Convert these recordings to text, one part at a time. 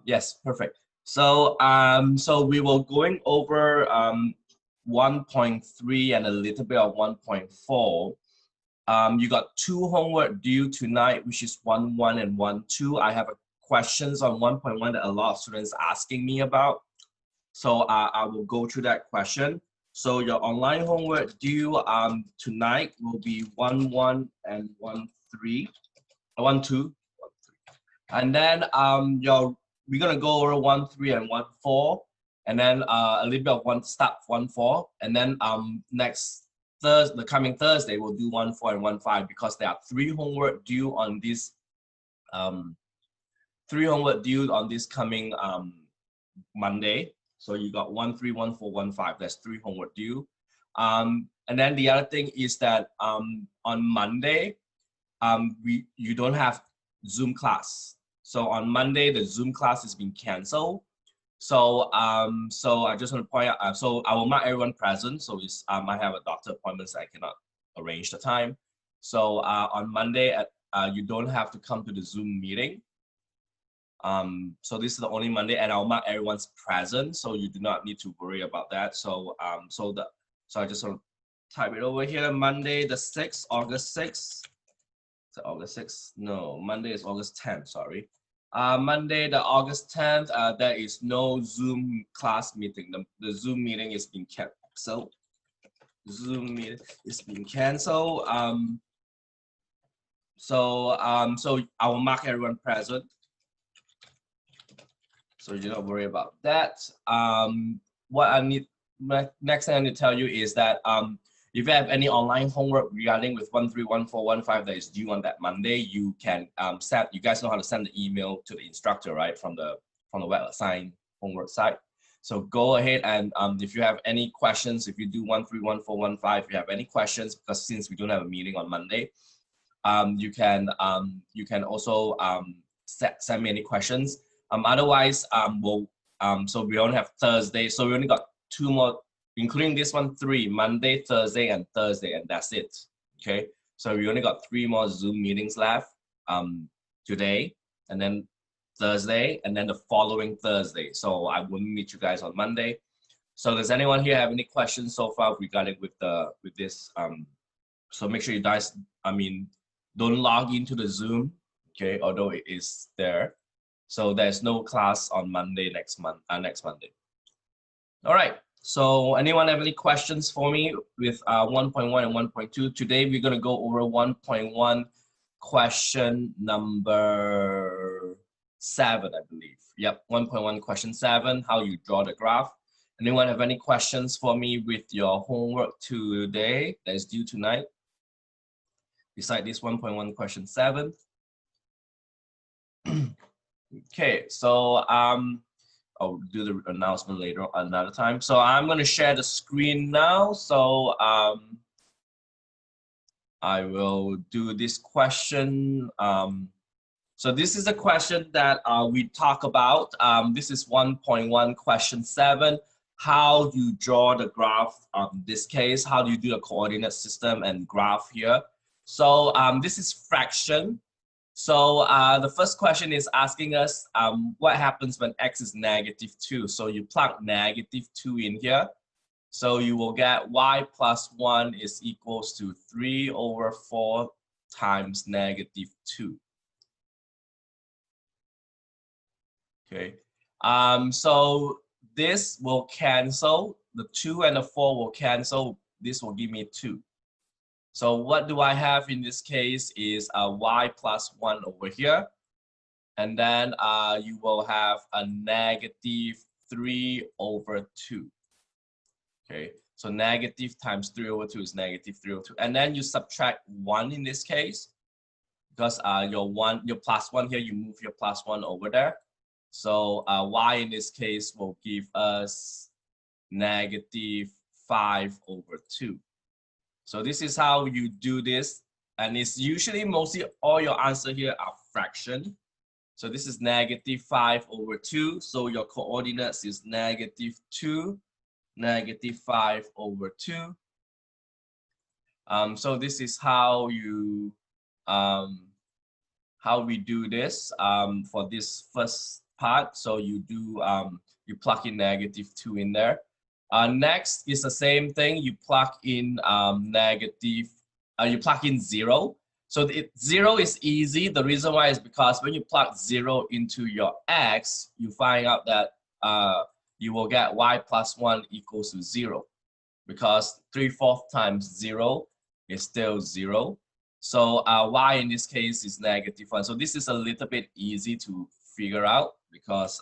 Yes, perfect. So so we will going over 1.3 and a little bit of 1.4. You got two homework due tonight, which is 1.1 and 1.2. I have questions on 1.1 that a lot of students asking me about. So I will go through that question. So your online homework due tonight will be 1.1 and 1.3, 1.2. And then we're gonna go over 1.3 and 1.4, and then a little bit of start 1.4, and then next Thursday, the coming Thursday, we'll do 1.4 and 1.5 because there are three homework due on this coming Monday. So you got 1.3, 1.4, 1.5. That's three homework due. And then the other thing is that on Monday, you don't have Zoom class. So on Monday, the Zoom class has been canceled. So so I just want to point out, so I will mark everyone present. So it's I have a doctor appointment, so I cannot arrange the time. So on Monday, you don't have to come to the Zoom meeting. So this is the only Monday, and I'll mark everyone's present, so you do not need to worry about that. So so I just want to type it over here. Monday the 6th, August 6th. August 6th? No, Monday is August 10th, sorry. Monday, the August 10th, there is no Zoom class meeting. The Zoom meeting is being canceled. Zoom meeting is being canceled. So I will mark everyone present. So you do not worry about that. What I need, next thing I need to tell you is that if you have any online homework regarding with 1.3, 1.4, 1.5 that is due on that Monday, you can you guys know how to send the email to the instructor, right, from the WebAssign homework site. So go ahead and if you have any questions, if you do 1.3, 1.4, 1.5, if you have any questions, because since we don't have a meeting on Monday, you can also send me any questions. Otherwise, so we only have Thursday, so we only got two more, including this one, three, Monday, Thursday, and Thursday, and that's it. Okay, so we only got three more Zoom meetings left today, and then Thursday, and then the following Thursday. So I will meet you guys on Monday. So does anyone here have any questions so far regarding with this? So make sure you guys, don't log into the Zoom, okay, although it is there. So there's no class on Monday next Monday. All right. So anyone have any questions for me with 1.1 and 1.2? Today we're gonna go over 1.1 question number 7, I believe. Yep, 1.1 question 7, how you draw the graph. Anyone have any questions for me with your homework today that is due tonight? Beside this 1.1 question 7. Okay, so I'll do the announcement later another time. So I'm going to share the screen now. So I will do this question. So this is a question that we talk about. This is 1.1 question 7. How you draw the graph in this case? How do you do the coordinate system and graph here? So this is fraction. So the first question is asking us what happens when x is -2. So you plug -2 in here. So you will get y plus 1 is equals to 3/4 times -2. Okay. So this will cancel. The 2 and the 4 will cancel. This will give me 2. So what do I have in this case is a y plus 1 over here. And then you will have a -3/2. Okay, so negative times 3/2 is -3/2. And then you subtract 1 in this case, because your plus 1 here, you move your plus 1 over there. So y in this case will give us -5/2. So this is how you do this, and it's usually mostly all your answer here are fraction. So this is -5/2. So your coordinates is -2, -5/2. So this is how you how we do this for this first part. So you do you plug in -2 in there. Next is the same thing. You plug in you plug in 0. So 0 is easy. The reason why is because when you plug 0 into your x, you find out that you will get y plus 1 equals to 0, because 3/4 times 0 is still 0. So y in this case is -1. So this is a little bit easy to figure out, because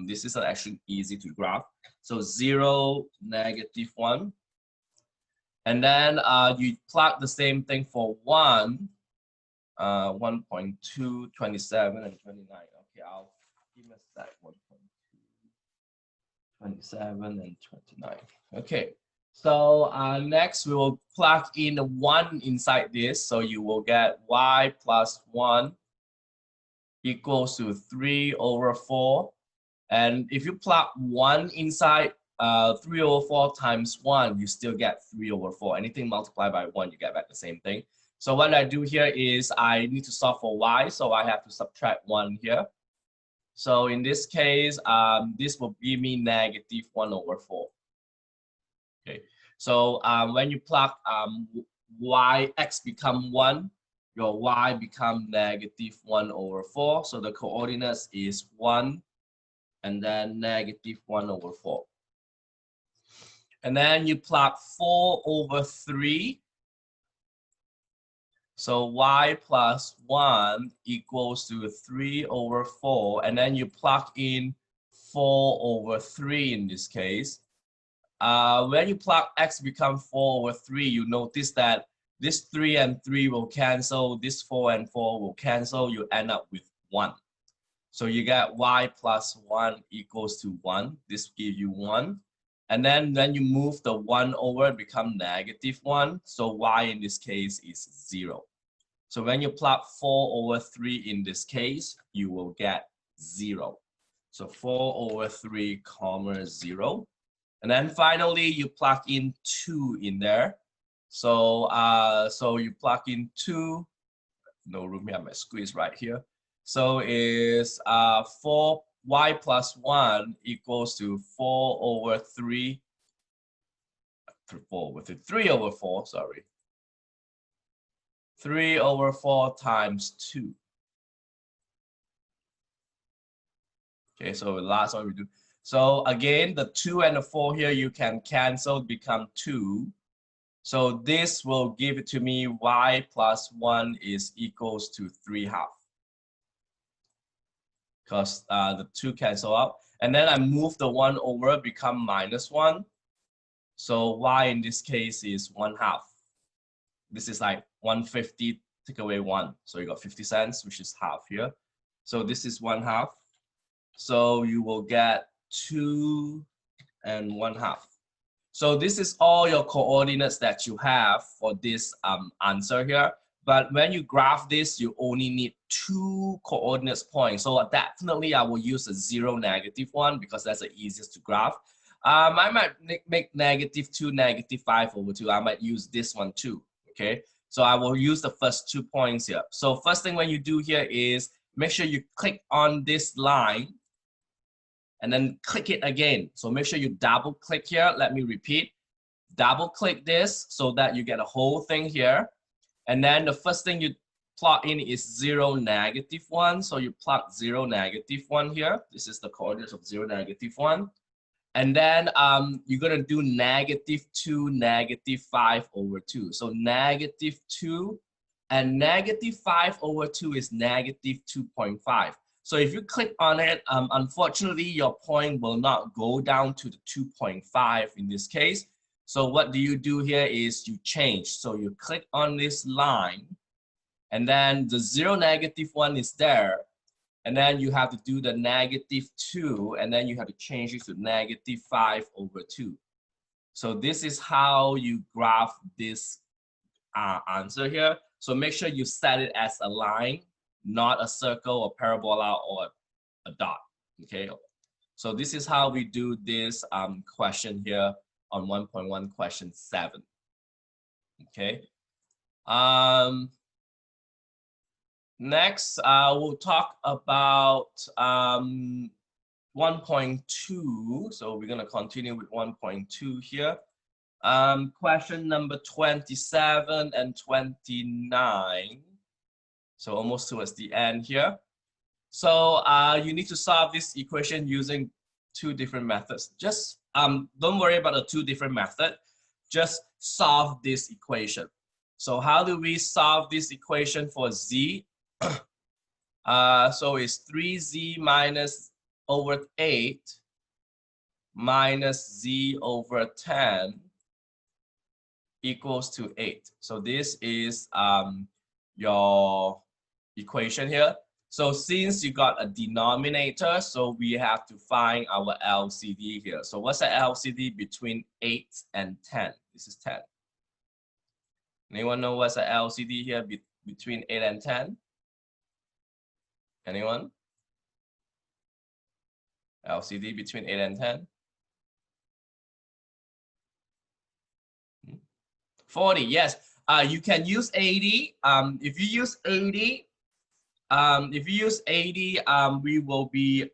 this is actually easy to graph. So 0, -1. And then you plug the same thing for 1, 1.2, 27, and 29. Okay, I'll give me a sec. 1.2, 27, and 29. Okay, so next we will plug in 1 inside this. So you will get y plus 1 equals to 3/4. And if you plug 1 inside 3/4 times 1, you still get 3/4. Anything multiplied by 1, you get back the same thing. So what I do here is I need to solve for y, so I have to subtract 1 here. So in this case, this will give me -1/4. Okay, so when you plug x become 1, your y become -1/4. So the coordinates is 1 and then -1/4. And then you plug 4/3. So y plus 1 equals to 3/4. And then you plug in 4/3 in this case. When you plug x become 4/3, you notice that this 3 and 3 will cancel, this 4 and 4 will cancel, you end up with 1. So you get y plus 1 equals to 1. This gives you 1. And then when you move the 1 over, it becomes -1. So y in this case is 0. So when you plug 4/3 in this case, you will get 0. So 4/3, comma 0. And then finally, you plug in 2 in there. So so you plug in 2. No room here, my squeeze right here. So is 4y plus 1 equals to 4/3. 3/4, sorry. 3/4 times 2. Okay, so the last one we do. So again, the 2 and the 4 here, you can cancel, become 2. So this will give it to me y plus 1 is equals to 3/2. Because the 2 cancel out. And then I move the 1 over, become -1. So y in this case is 1/2. This is like 150, take away 1. So you got 50 cents, which is half here. So this is 1/2. So you will get 2 and 1/2. So this is all your coordinates that you have for this answer here. But when you graph this, you only need 2 coordinates points. So definitely I will use a 0, -1 because that's the easiest to graph. I might make -2, -5/2. I might use this one too. Okay, so I will use the first 2 points here. So first thing when you do here is make sure you click on this line and then click it again. So make sure you double click here. Let me repeat. Double click this so that you get a whole thing here. And then the first thing you plug in is 0, -1. So you plug 0, -1 here. This is the coordinates of 0, -1. And then you're going to do -2, -5/2. So -2 and -5/2 is -2.5. So if you click on it, unfortunately, your point will not go down to the 2.5 in this case. So what do you do here is you change. So you click on this line, and then the 0, -1 is there. And then you have to do the -2, and then you have to change it to -5/2. So this is how you graph this answer here. So make sure you set it as a line, not a circle, a parabola, or a dot. Okay. So this is how we do this question here on 1.1 question 7. Okay. Next, we'll talk about 1.2. So we're going to continue with 1.2 here. Question number 27 and 29. So almost towards the end here. So you need to solve this equation using two different methods. Just don't worry about the two different methods. Just solve this equation. So how do we solve this equation for z? So it's 3z minus over 8 minus z over 10 equals to 8. So this is your equation here. So since you got a denominator, so we have to find our LCD here. So what's the LCD between 8 and 10? This is 10. Anyone know what's the LCD here between 8 and 10? Anyone? LCD between 8 and 10? 40, yes. You can use 80. If you use 80, we will be,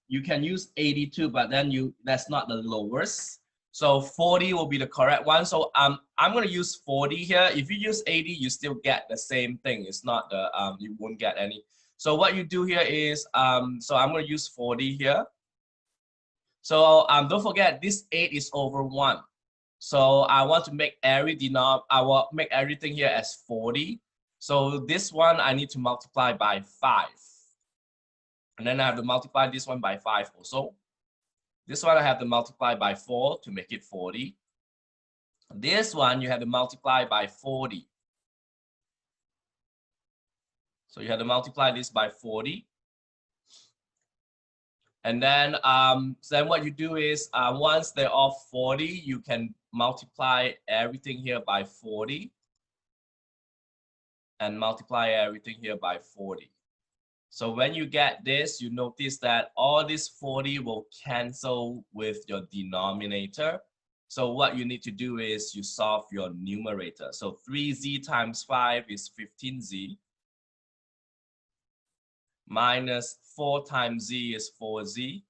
you can use 82, but then that's not the lowest. So 40 will be the correct one. So I'm going to use 40 here. If you use 80, you still get the same thing. It's not the, you won't get any. So what you do here is, so I'm going to use 40 here. So don't forget this 8 is over 1. So I want to make I will make everything here as 40. So this one I need to multiply by 5. And then I have to multiply this one by 5 also. This one I have to multiply by 4 to make it 40. This one you have to multiply by 40. So you have to multiply this by 40. And then, then what you do is once they're all 40, you can multiply everything here by 40. And multiply everything here by 40. So when you get this, you notice that all this 40 will cancel with your denominator. So what you need to do is you solve your numerator. So 3z times 5 is 15z. Minus 4 times z is 4z.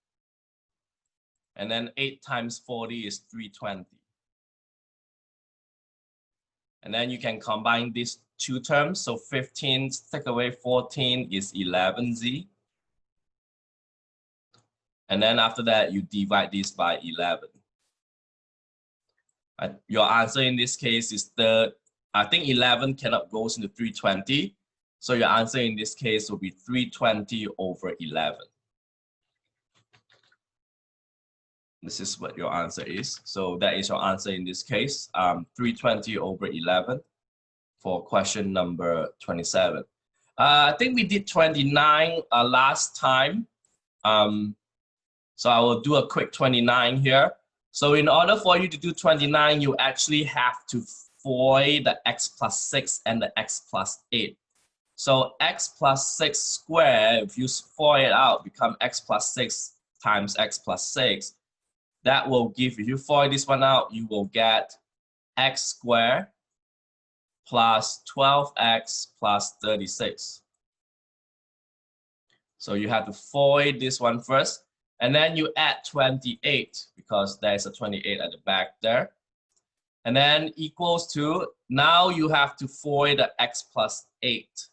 And then 8 times 40 is 320. And then you can combine these two terms. So 15 take away 14 is 11z. And then after that, you divide this by 11. Your answer in this case is I think 11 cannot go into 320. So your answer in this case will be 320 over 11. This is what your answer is. So that is your answer in this case, 320 over 11 for question number 27. I think we did 29 last time. So I will do a quick 29 here. So in order for you to do 29, you actually have to void the x plus 6 and the x plus 8. So x plus 6 squared, if you void it out, become x plus 6 times x plus 6. That will give, if you void this one out, you will get x squared plus 12x plus 36. So you have to void this one first. And then you add 28 because there's a 28 at the back there. And then equals to, now you have to void the x plus 8.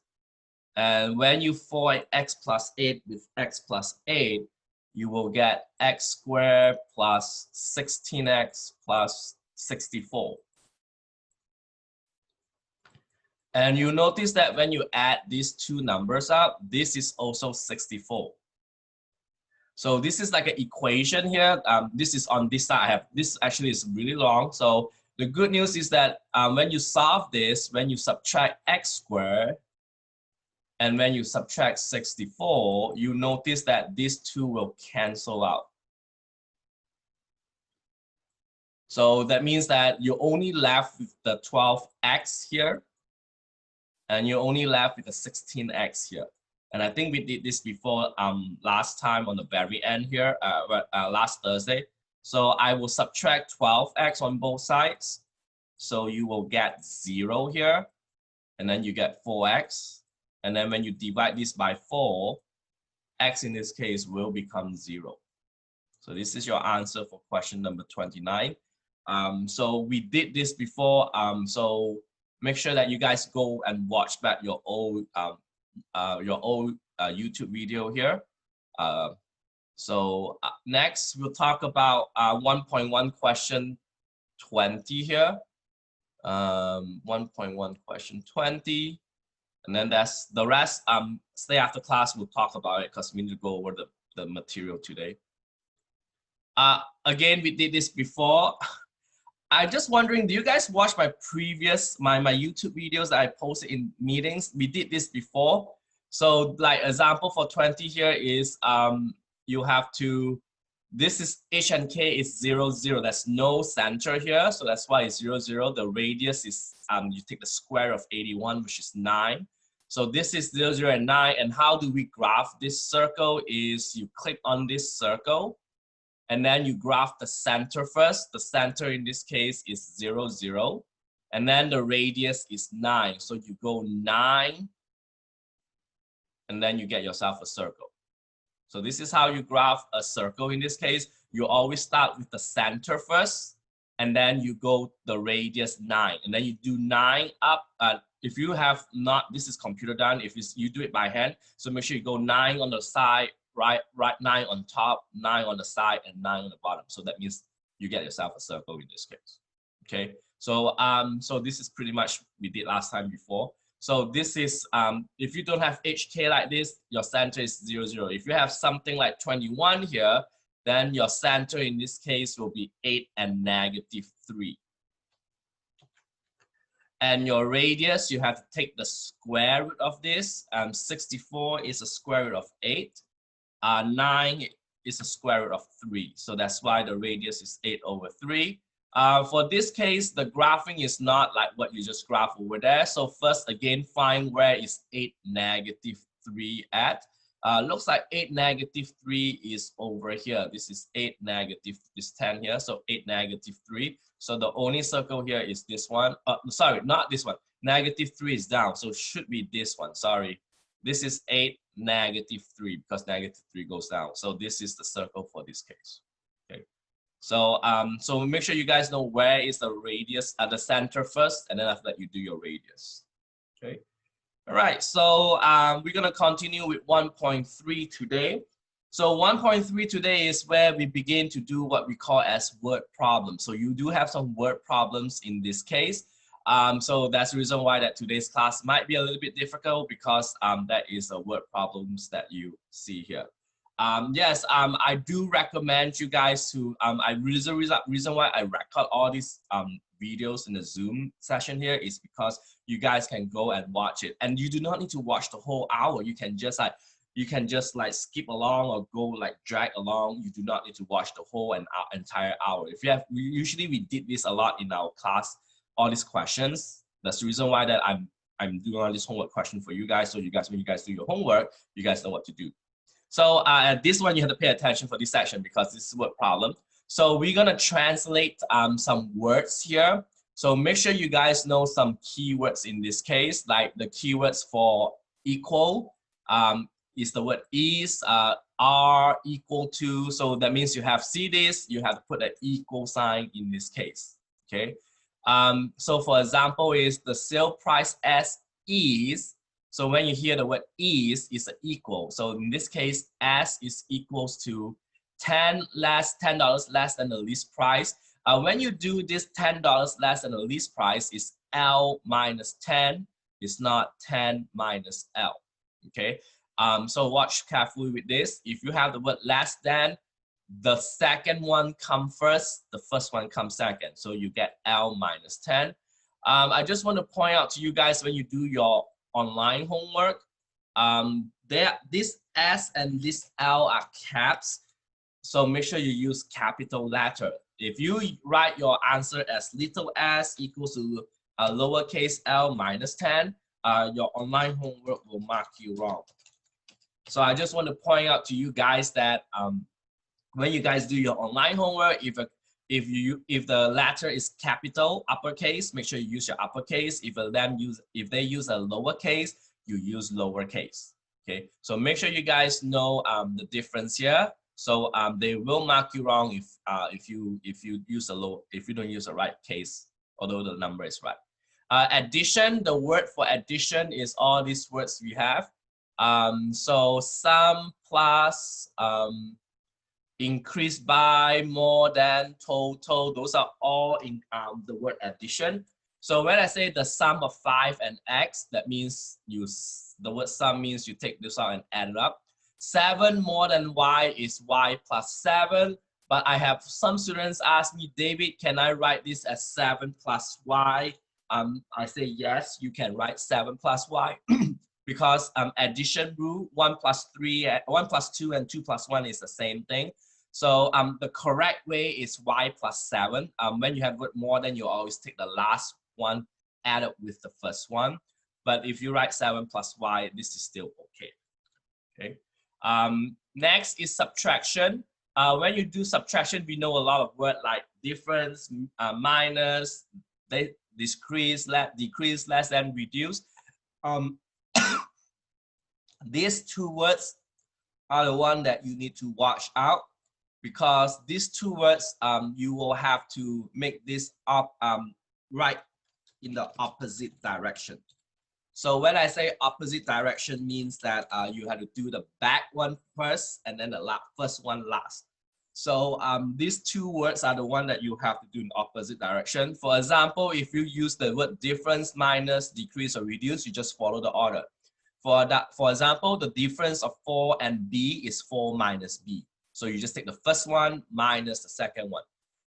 And when you void x plus 8 with x plus 8, you will get x squared plus 16x plus 64. And you notice that when you add these two numbers up, this is also 64. So this is like an equation here. This is on this side. I have this actually is really long. So the good news is that when you solve this, when you subtract x squared, and when you subtract 64, you notice that these two will cancel out. So that means that you're only left with the 12x here, and you're only left with the 16x here. And I think we did this before last time on the very end here, last Thursday. So I will subtract 12x on both sides. So you will get 0 here, and then you get 4x. And then when you divide this by 4, x in this case will become 0. So this is your answer for question number 29. So we did this before. So make sure that you guys go and watch back your old YouTube video here. Next, we'll talk about 1.1 question 20 here. 1.1 question 20. And then that's the rest. Stay after class, we'll talk about it because we need to go over the material today. Again, we did this before. I'm just wondering, do you guys watch my previous, my YouTube videos that I posted in meetings? We did this before. So like example for 20 here is, you have to, this is H and K is 0, 0. There's no center here. So that's why it's 0, 0. The radius is, you take the square of 81, which is 9. So this is 0, 0, and 9. And how do we graph this circle is you click on this circle and then you graph the center first. The center in this case is 0, 0. And then the radius is 9. So you go 9 and then you get yourself a circle. So this is how you graph a circle in this case. You always start with the center first, and then you go the radius 9, and then you do 9 up. If you have not, this is computer done. If you do it by hand, so make sure you go 9 on the side, right 9 on top, 9 on the side, and 9 on the bottom. So that means you get yourself a circle in this case. Okay. So so this is pretty much we did last time before. So this is, if you don't have HK like this, your center is 0, 0. If you have something like 21 here, then your center in this case will be 8 and -3. And your radius, you have to take the square root of this. 64 is a square root of 8. 9 is a square root of 3. So that's why the radius is 8/3. For this case, the graphing is not like what you just graph over there. So first, again, find where is 8, -3 at. Looks like 8, -3 is over here. This is 8, this 10 here. So 8, -3. So the only circle here is this one. Sorry, not this one. -3 is down. So it should be this one. Sorry. This is 8, -3 because -3 goes down. So this is the circle for this case. Okay. So so make sure you guys know where is the radius at the center first, and then after that you do your radius. Okay. All right. So we're gonna continue with 1.3 today. So 1.3 today is where we begin to do what we call as word problems. So you do have some word problems in this case. So that's the reason why that today's class might be a little bit difficult, because that is the word problems that you see here. Yes, I do recommend you guys to, reason why I record all these videos in the Zoom session here is because you guys can go and watch it, and you do not need to watch the whole hour. You can just like skip along or go like drag along. You do not need to watch the whole entire hour. If you have, usually we did this a lot in our class, all these questions. That's the reason why that I'm doing all this homework question for you guys. So you guys, when you guys do your homework, you guys know what to do. So this one you have to pay attention for this section because this is a word problem. So we're gonna translate some words here. So make sure you guys know some keywords in this case, like the keywords for equal is the word is, are, equal to. So that means you have, see this, you have to put an equal sign in this case, okay? So for example is the sale price as is. So when you hear the word is, it's an equal. So in this case, as is equals to $10 less than the list price. When you do this $10 less than the list price, is L minus 10. It's not 10 minus L, okay? So watch carefully with this. If you have the word less than, the second one comes first, the first one comes second. So you get L minus 10. I just want to point out to you guys when you do your online homework, this S and this L are caps. So make sure you use capital letter. If you write your answer as little s equals to lowercase l minus 10, your online homework will mark you wrong. So I just want to point out to you guys that when you guys do your online homework, if the letter is capital uppercase, make sure you use your uppercase. If they use a lowercase, you use lowercase. Okay, so make sure you guys know the difference here. So they will mark you wrong if you don't use the right case, although the number is right. Addition, the word for addition is all these words we have. So sum, plus, increase by, more than, total, those are all in the word addition. So when I say the sum of 5 and x, that means the word sum means you take this out and add it up. 7 more than y is y plus 7. But I have some students ask me, David, can I write this as 7 plus y? I say yes, you can write 7 plus y because addition rule, 1 plus 2 and 2 plus 1 is the same thing. So the correct way is y plus 7. When you have word more than, you always take the last one added with the first one. But if you write 7 plus y, this is still okay. Okay. Next is subtraction. When you do subtraction, we know a lot of words like difference, minus, decrease, less than, reduce. These two words are the one that you need to watch out, because these two words you will have to make this up right in the opposite direction. So when I say opposite direction, means that you have to do the back one first and then the first one last. So these two words are the one that you have to do in opposite direction. For example, if you use the word difference, minus, decrease, or reduce, you just follow the order. For example, the difference of 4 and b is 4 minus b. So you just take the first one minus the second one.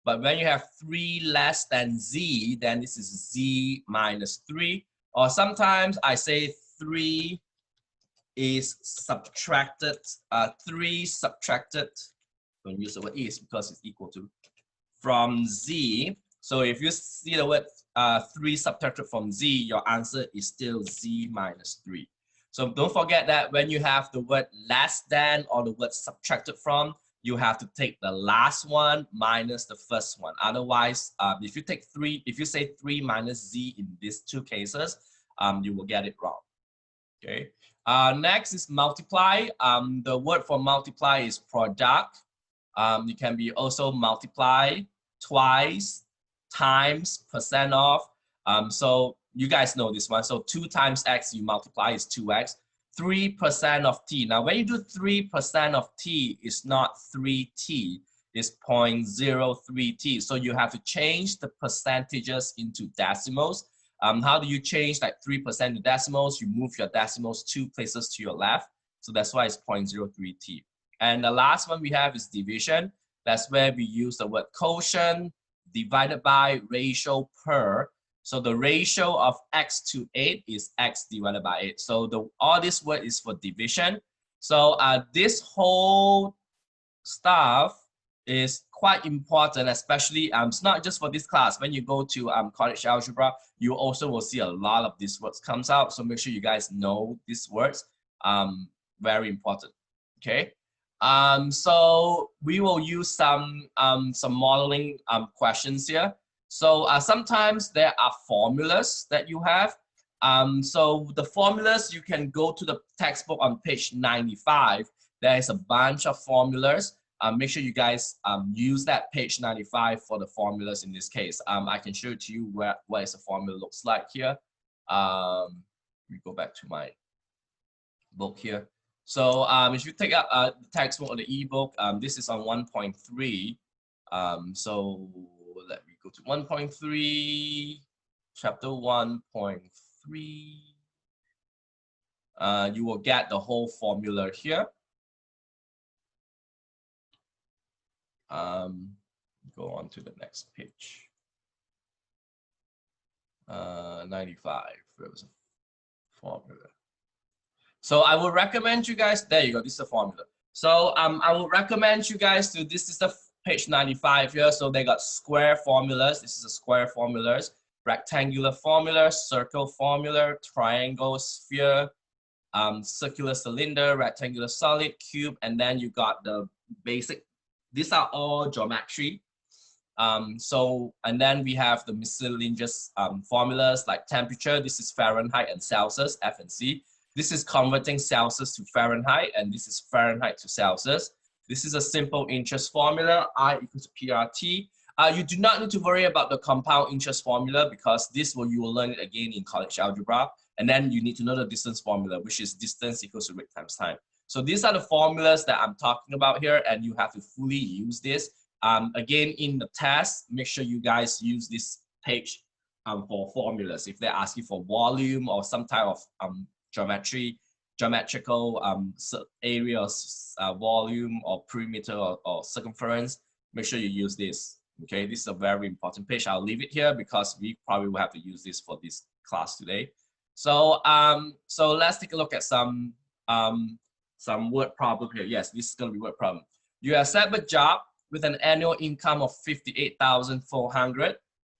But when you have 3 less than z, then this is z minus 3. Or sometimes I say 3 is subtracted, 3 subtracted, don't use the word is because it's equal to, from z. So if you see the word 3 subtracted from z, your answer is still z minus 3. So don't forget that when you have the word less than or the word subtracted from, you have to take the last one minus the first one. Otherwise, if you say 3 minus z in these two cases, you will get it wrong. Okay. Next is multiply. The word for multiply is product. You can be also multiply, twice, times, percent of. So you guys know this one. So 2 times x you multiply is 2x. 3% of t. Now, when you do 3% of t, it's not 3t, it's 0.03t. So you have to change the percentages into decimals. How do you change like 3% to decimals? You move your decimals 2 places to your left. So that's why it's 0.03t. And the last one we have is division. That's where we use the word quotient, divided by, ratio, per. So the ratio of x to 8 is x divided by 8. So all this word is for division. So this whole stuff is quite important, especially it's not just for this class. When you go to college algebra, you also will see a lot of these words comes out. So make sure you guys know these words. Very important. Okay. So we will use some modeling questions here. So sometimes there are formulas that you have. So the formulas, you can go to the textbook on page 95. There is a bunch of formulas. Make sure you guys use that page 95 for the formulas in this case. I can show it to you what is a formula looks like here. We go back to my book here. So if you take out the textbook or the ebook, this is on 1.3. So let me go to 1.3, chapter 1.3. You will get the whole formula here. Go on to the next page. 95, there was a formula. So I would recommend you guys, there you go, this is the formula. So I would recommend you guys to, this is the page 95 here. So they got square formulas. This is a square formulas, rectangular formula, circle formula, triangle, sphere, circular cylinder, rectangular solid, cube, and then you got the basic. These are all geometry. And then we have the miscellaneous formulas like temperature. This is Fahrenheit and Celsius, F and C. This is converting Celsius to Fahrenheit, and this is Fahrenheit to Celsius. This is a simple interest formula, I equals PRT. You do not need to worry about the compound interest formula because you will learn it again in college algebra. And then you need to know the distance formula, which is distance equals to rate times time. So these are the formulas that I'm talking about here, and you have to fully use this. Again, in the test, make sure you guys use this page for formulas. If they're asking for volume or some type of geometrical area, volume or perimeter or circumference, make sure you use this. Okay, this is a very important page. I'll leave it here because we probably will have to use this for this class today. So so let's take a look at some word problem here. Yes, this is going to be word problem. You accept a job with an annual income of 58,400.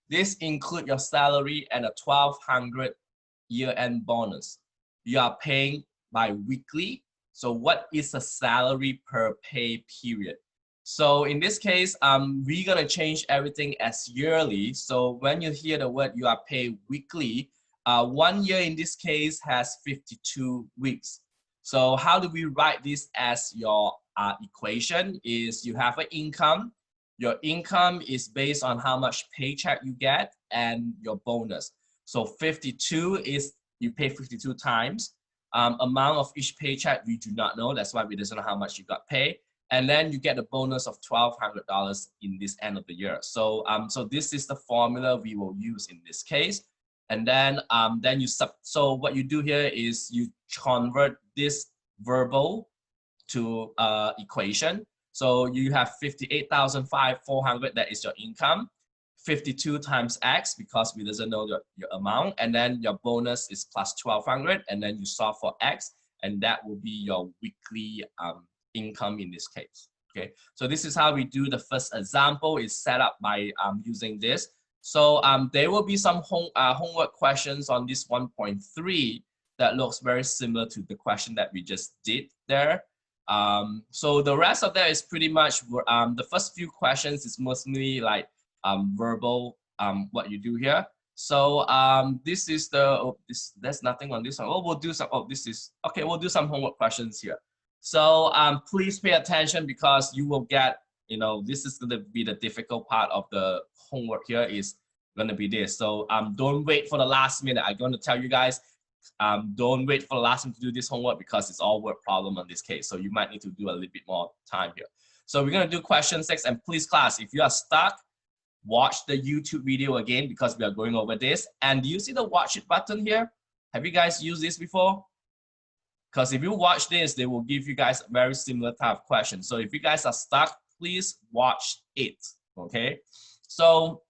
This includes your salary and a 1,200 year-end bonus. You are paying bi-weekly. So what is a salary per pay period? So in this case, we're gonna change everything as yearly. So when you hear the word you are paid weekly, 1 year in this case has 52 weeks. So how do we write this as your equation? Is you have an income. Your income is based on how much paycheck you get and your bonus. So 52 is you pay 52 times. Amount of each paycheck we do not know. That's why we don't know how much you got paid. And then you get a bonus of $1,200 in this end of the year. So so this is the formula we will use in this case. And then so what you do here is you convert this verbal to equation. So you have 58,400, that is your income. 52 times X because we doesn't know your amount, and then your bonus is plus 1,200, and then you solve for X, and that will be your weekly income in this case. Okay, so this is how we do the first example. Is set up by using this. So there will be some homework questions on this 1.3 that looks very similar to the question that we just did there. So the rest of that is pretty much the first few questions is mostly like verbal what you do here. So this is the there's nothing on this one. Oh, we'll do some. Oh, this is okay. We'll do some homework questions here. So please pay attention because you will get, you know, this is going to be the difficult part of the homework here is going to be this. So don't wait for the last minute. I'm going to tell you guys, don't wait for the last minute to do this homework because it's all word problem on this case. So you might need to do a little bit more time here. So we're going to do question 6, and please class, if you are stuck, watch the YouTube video again because we are going over this. And do you see the watch it button here? Have you guys used this before? Because if you watch this, they will give you guys a very similar type of question. So if you guys are stuck, please watch it, okay? So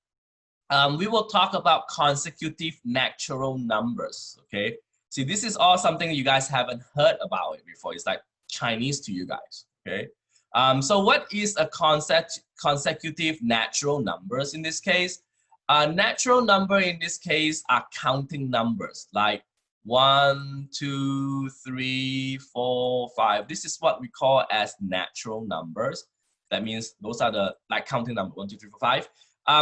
we will talk about consecutive natural numbers, okay? See, this is all something you guys haven't heard about it before. It's like Chinese to you guys, okay? So what is a consecutive natural numbers in this case? A natural number in this case are counting numbers like 1, 2, 3, 4, 5. This is what we call as natural numbers. That means those are the like counting number 1, 2, 3, 4, 5.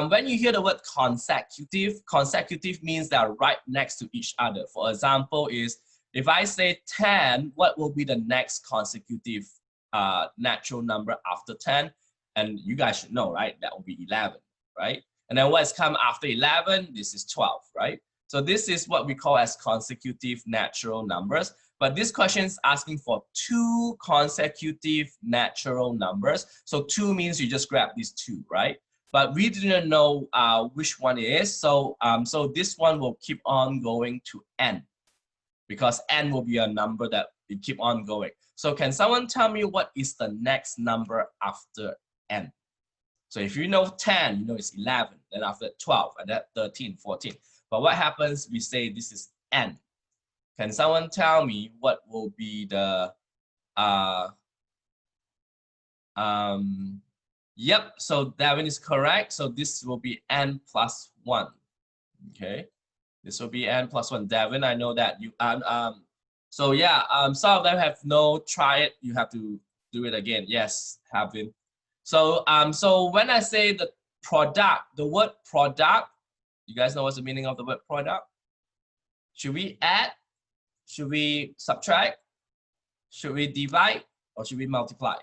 When you hear the word consecutive, consecutive means they are right next to each other. For example, is if I say 10, what will be the next consecutive natural number after 10? And you guys should know, right? That will be 11, right? And then what's come after 11? This is 12, right? So this is what we call as consecutive natural numbers. But this question is asking for 2 consecutive natural numbers. So 2 means you just grab these 2, right? But we didn't know which one it is. So, so this one will keep on going to n because n will be a number that will keep on going. So can someone tell me what is the next number after n? So if you know 10, you know it's 11. Then after 12, and then 13, 14. But what happens, we say this is n. Can someone tell me what will be the, yep, so Devin is correct. So this will be n plus 1, okay? This will be n plus 1. Devin, I know that you, so yeah, some of them have no, try it, you have to do it again. Yes, have been. So, so when I say the product, the word product, you guys know what's the meaning of the word product? Should we add? Should we subtract? Should we divide? Or should we multiply?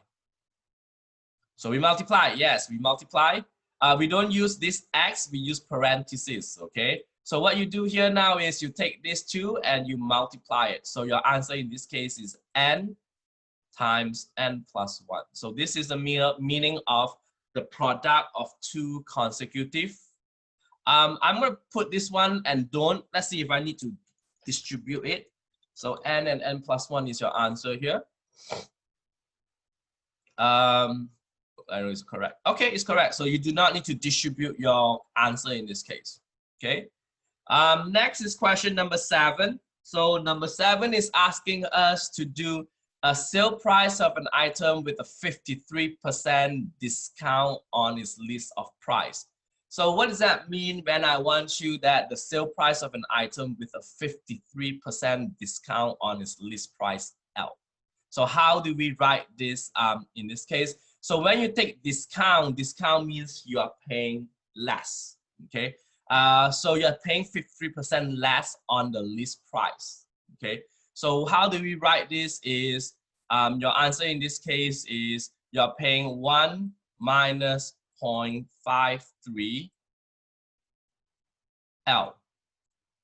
So we multiply. Yes, we multiply. We don't use this x, we use parentheses, okay? So what you do here now is you take these two and you multiply it. So your answer in this case is n times n plus 1. So this is the meaning of the product of two consecutive. I'm going to put this one and let's see if I need to distribute it. So n and n plus 1 is your answer here. I know it's correct. Okay, it's correct. So you do not need to distribute your answer in this case. Okay. Next is question number 7. So number 7 is asking us to do a sale price of an item with a 53% discount on its list of price. So what does that mean when I want you that the sale price of an item with a 53% discount on its list price L? So how do we write this in this case? So when you take discount, discount means you are paying less, okay? So you're paying 53% less on the list price, okay? So how do we write this is, your answer in this case is you're paying 1 minus 0.53 L,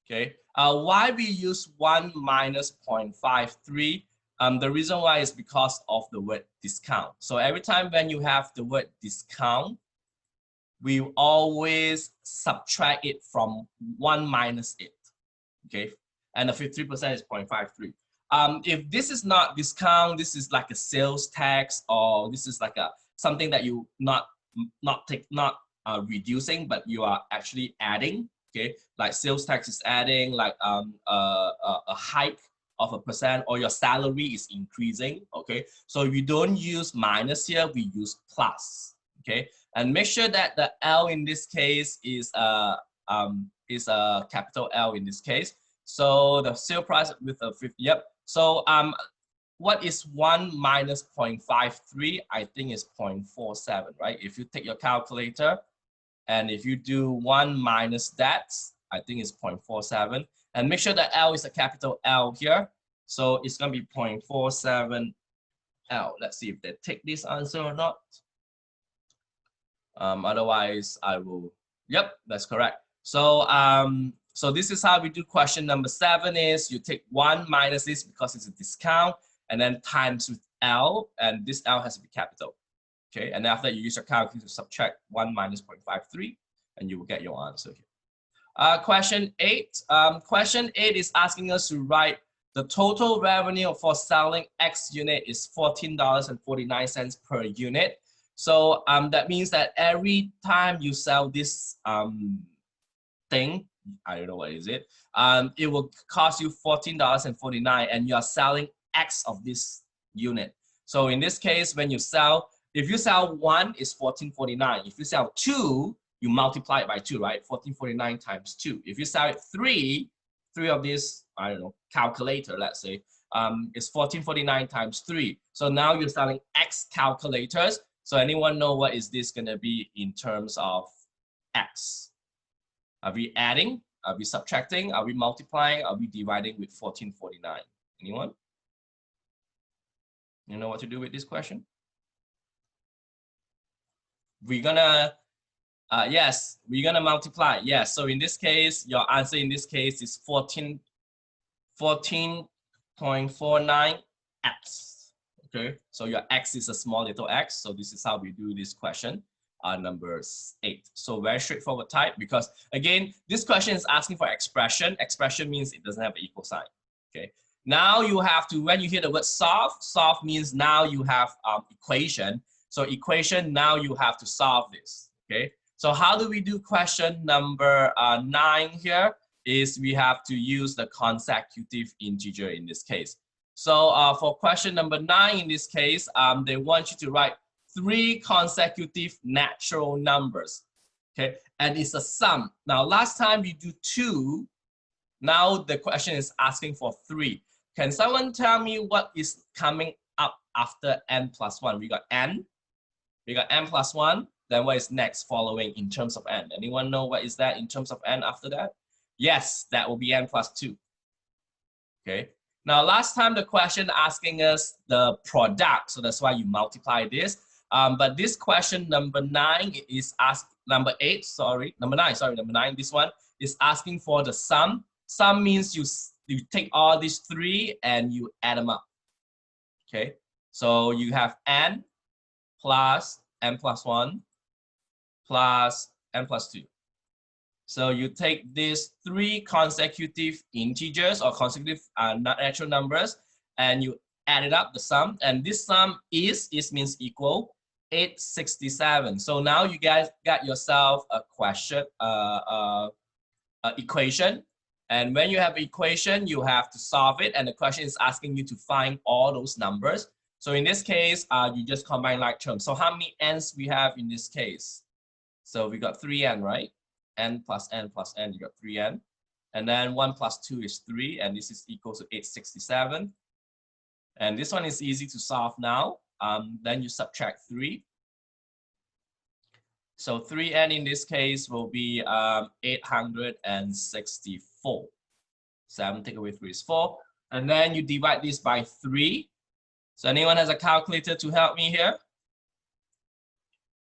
okay? Why we use 1 minus 0.53? The reason why is because of the word discount. So every time when you have the word discount, we always subtract it from 1 minus it, okay? And the 53% is 0.53. If this is not discount, this is like a sales tax, or this is like something that you not reducing, but you are actually adding, okay? Like sales tax is adding, like a hike of a percent, or your salary is increasing, okay? So we don't use minus here, we use plus, okay? And make sure that the L in this case is a capital L in this case. So the sale price with a 50, yep. So what is 1 minus 0.53? I think it's 0.47, right? If you take your calculator and if you do 1 minus that, I think it's 0.47. And make sure that L is a capital L here. So it's going to be 0.47 L. Let's see if they take this answer or not. Otherwise, I will. Yep, that's correct. So, so this is how we do question number 7 is you take 1 minus this because it's a discount and then times with L, and this L has to be capital. Okay, and after you use your calculator to subtract 1 minus 0.53 and you will get your answer here. Question 8. Question 8 is asking us to write the total revenue for selling X unit is $14.49 per unit. So that means that every time you sell this thing, I don't know what is it, it will cost you $14.49 and you are selling X of this unit. So in this case, when you sell, if you sell 1, it's $14.49. If you sell 2, you multiply it by 2, right? $14.49 times 2. If you sell it 3 of these, I don't know, calculator, let's say, is $14.49 times 3. So now you're selling X calculators. So anyone know what is this going to be in terms of X? Are we adding? Are we subtracting? Are we multiplying? Are we dividing with $14.49? Anyone? You know what to do with this question? We're gonna, yes, we're gonna multiply. Yes, so in this case, your answer in this case is 14.49 X. Okay, so your X is a small little x. So this is how we do this question, number 8. So very straightforward type, because again, this question is asking for expression. Expression means it doesn't have an equal sign. Okay. Now you have to, when you hear the word solve, solve means now you have equation. So equation, now you have to solve this, okay? So how do we do question number 9 here? Is we have to use the consecutive integer in this case. So for question number 9 in this case, they want you to write 3 consecutive natural numbers, okay? And it's a sum. Now last time you do 2, now the question is asking for 3. Can someone tell me what is coming up after n plus 1? We got n. We got n plus 1. Then what is next following in terms of n? Anyone know what is that in terms of n after that? Yes, that will be n plus 2. Okay. Now, last time the question asking us the product, so that's why you multiply this. But this question number 9 is number 9, sorry, number 9, this one is asking for the sum. Sum means you take all these 3 and you add them up. Okay, so you have n plus n plus 1 plus n plus 2. So you take these 3 consecutive integers or consecutive natural numbers and you add it up, the sum, and this sum means equal 867. So now you guys got yourself a question, equation. And when you have equation, you have to solve it. And the question is asking you to find all those numbers. So in this case, you just combine like terms. So how many n's we have in this case? So we got 3n, right? N plus n plus n, you got 3n. And then 1 plus 2 is 3, and this is equal to 867. And this one is easy to solve now. Then you subtract 3. So 3n in this case will be 864. 7 take away 3 is 4. And then you divide this by 3. So anyone has a calculator to help me here?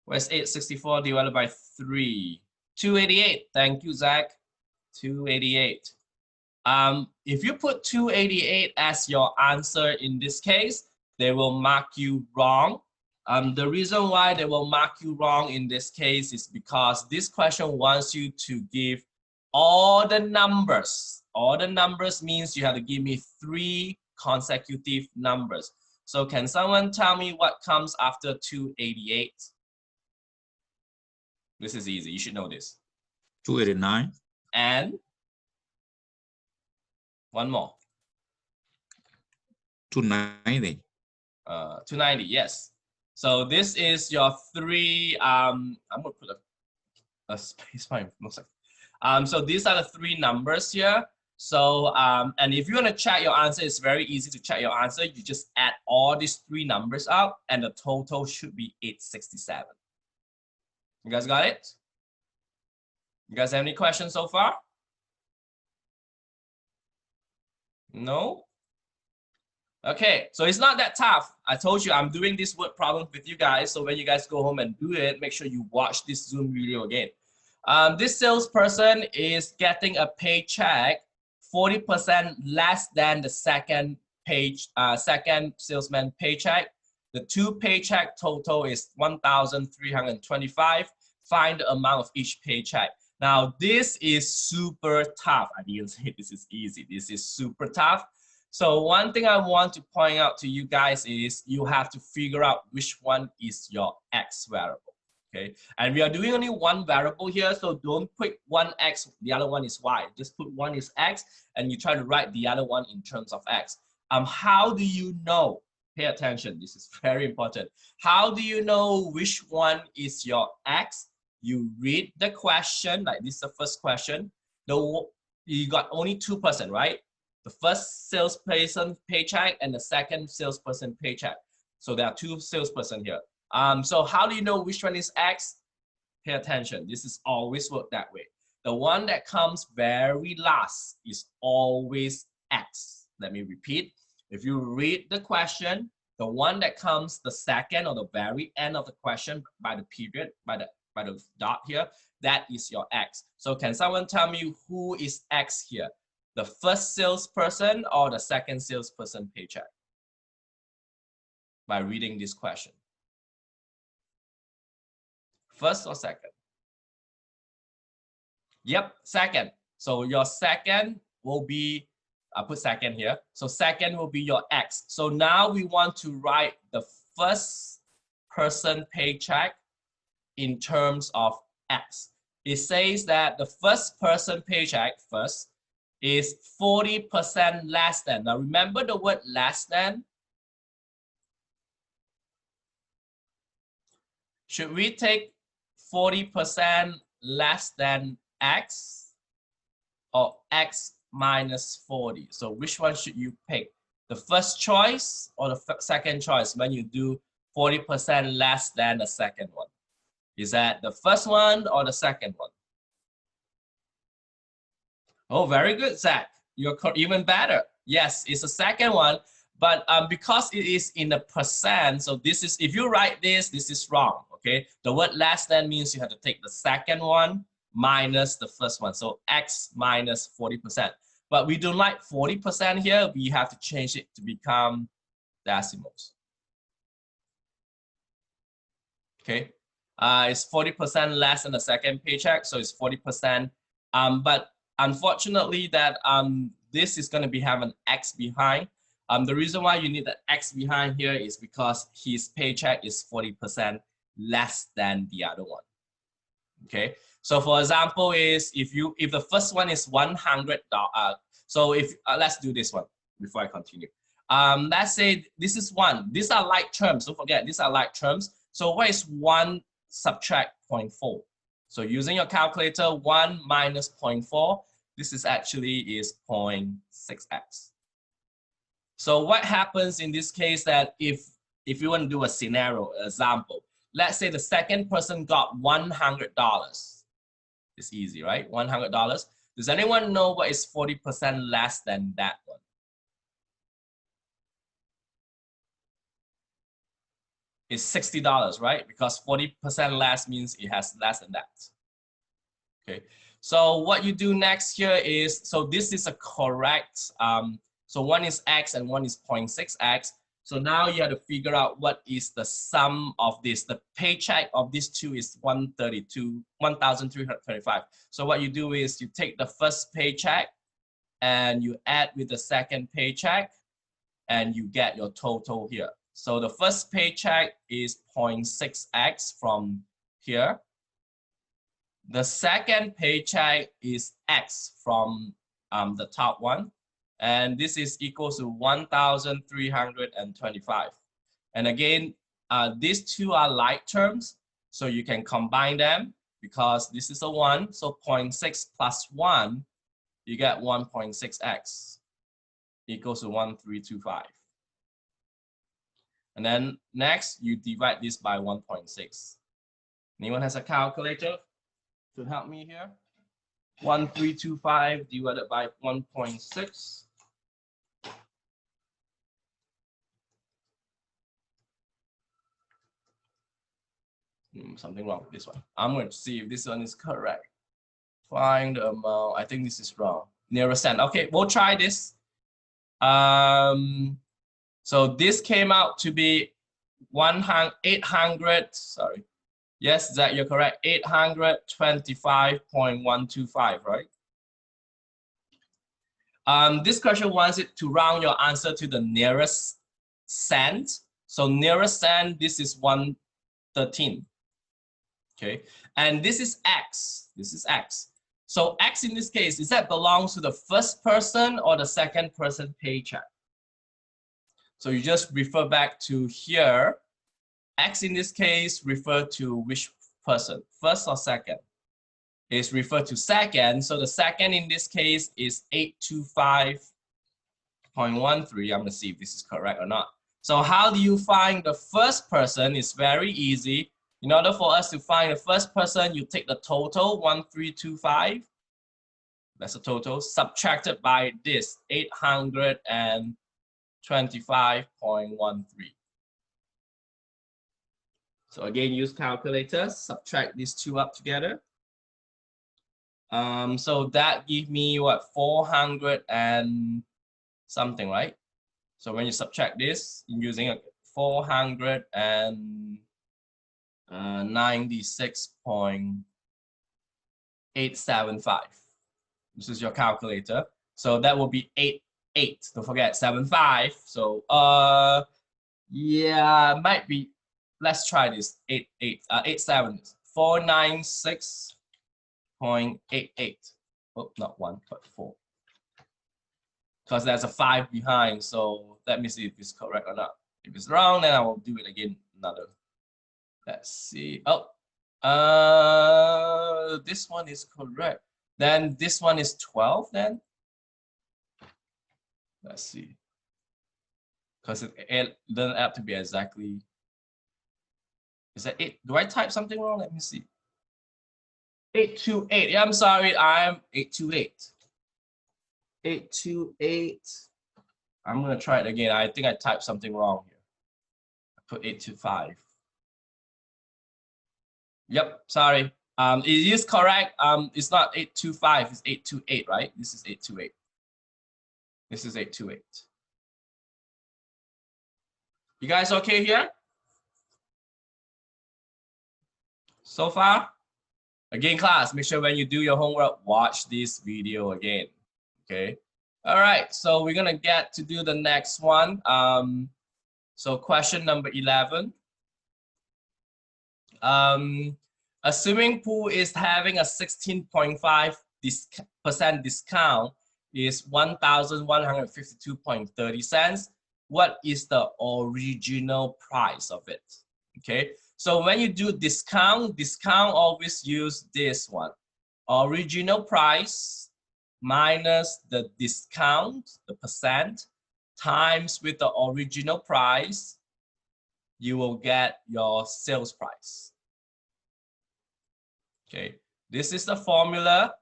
Where's 864 divided by 3? 288. Thank you, Zach. 288. If you put 288 as your answer in this case, they will mark you wrong. The reason why they will mark you wrong in this case is because this question wants you to give all the numbers. All the numbers means you have to give me 3 consecutive numbers. So can someone tell me what comes after 288? This is easy. You should know this. 289. And one more. 290. 290, yes. So this is your 3, I'm gonna put a space bar. So these are the 3 numbers here. So, and if you want to check your answer, it's very easy to check your answer. You just add all these 3 numbers up and the total should be 867. You guys got it? You guys have any questions so far? No? Okay, so it's not that tough. I told you I'm doing this word problem with you guys. So when you guys go home and do it, make sure you watch this Zoom video again. This salesperson is getting a paycheck 40% less than the second salesman paycheck. The 2 paycheck total is 1,325. Find the amount of each paycheck. Now this is super tough. I didn't say this is easy. This is super tough. So one thing I want to point out to you guys is you have to figure out which one is your X variable. Okay, and we are doing only one variable here, so don't put one X, the other one is Y. Just put one is X and you try to write the other one in terms of X. How do you know? Pay attention, this is very important. How do you know which one is your X? You read the question, like this is the first question. You got only 2 person, right? The first salesperson paycheck and the second salesperson paycheck. So there are 2 salesperson here. So how do you know which one is X? Pay attention. This is always work that way. The one that comes very last is always X. Let me repeat. If you read the question, the one that comes the second or the very end of the question by the period, by the dot here, that is your X. So can someone tell me who is X here? The first salesperson or the second salesperson paycheck? By reading this question. First or second? Yep, second. So your second will be, I put second here. So second will be your X. So now we want to write the first person paycheck in terms of X. It says that the first person paycheck first is 40% less than. Now remember the word less than? Should we take 40% less than X or X minus 40? So which one should you pick? The first choice or the second choice when you do 40% less than the second one? Is that the first one or the second one? Oh, very good, Zach. You're even better. Yes, it's the second one, but because it is in a percent, so this is, if you write this is wrong, okay? The word less than means you have to take the second one minus the first one. So X minus 40%. But we don't like 40% here. We have to change it to become decimals. Okay, it's 40% less than the second paycheck, so it's 40%. But unfortunately, that this is going to be have an X behind. The reason why you need the X behind here is because his paycheck is 40% less than the other one. Okay, so for example, is if the first one is $100. So if let's do this one before I continue. Let's say this is 1. These are like terms. Don't forget, these are like terms. So what is 1 subtract 0.4? So using your calculator, 1 minus 0.4, this is actually is 0.6x. So what happens in this case that if you want to do a scenario example, let's say the second person got $100. It's easy, right? $100. Does anyone know what is 40% less than that one? It's $60, right? Because 40% less means it has less than that. Okay, so what you do next here is, so this is a correct, so one is X and one is 0.6x. So now you have to figure out what is the sum of this. The paycheck of these two is 1,335. So what you do is you take the first paycheck and you add with the second paycheck and you get your total here. So the first paycheck is 0.6x from here. The second paycheck is X from the top one. And this is equal to 1,325. And again, these two are like terms, so you can combine them because this is a 1. So 0.6 plus 1, you get 1.6x equals to 1,325. And then next, you divide this by 1.6. Anyone has a calculator to help me here? 1,325 divided by 1.6. Something wrong with this one. I'm going to see if this one is correct. Find the amount. I think this is wrong. Nearest cent. Okay, we'll try this. So this came out to be 800. Sorry. Yes, Zach, you're correct. 825.125, right? This question wants it to round your answer to the nearest cent. So nearest cent, this is 113. Okay, and this is X. This is X. So X in this case, is that belongs to the first person or the second person paycheck? So you just refer back to here. X in this case refer to which person, first or second? Is referred to second. So the second in this case is 825.13. I'm gonna see if this is correct or not. So how do you find the first person? It's very easy. In order for us to find the first person, you take the total, 1,325. That's the total, subtracted by this, 825.13. So again, use calculator, subtract these two up together. So that gives me what, 400 and something, right? So when you subtract this, using a 496.875. This is your calculator. So that will be 88. Don't forget 75. So yeah, might be. Let's try this. 87. 496.88. Oh, not 1, but 4. Because there's a 5 behind. So let me see if it's correct or not. If it's wrong, then I will do it again. Another. Let's see. Oh, this one is correct. Then this one is 12 then. Let's see. Because it doesn't have to be exactly. Is that 8? Do I type something wrong? Let me see. 828. Yeah, I'm sorry. I'm 828. 828. I'm gonna try it again. I think I typed something wrong here. I put 825. Yep, sorry. It is correct. It's not 825, it's 828, right? This is 828. This is 828. You guys okay here? So far? Again, class, make sure when you do your homework, watch this video again, okay? All right, so we're gonna get to do the next one. So question number 11. A swimming pool is having a 16.5% discount is 1,152.30 cents. What is the original price of it? Okay, so when you do discount always use this one. Original price minus the discount, the percent, times with the original price, you will get your sales price. Okay, this is the formula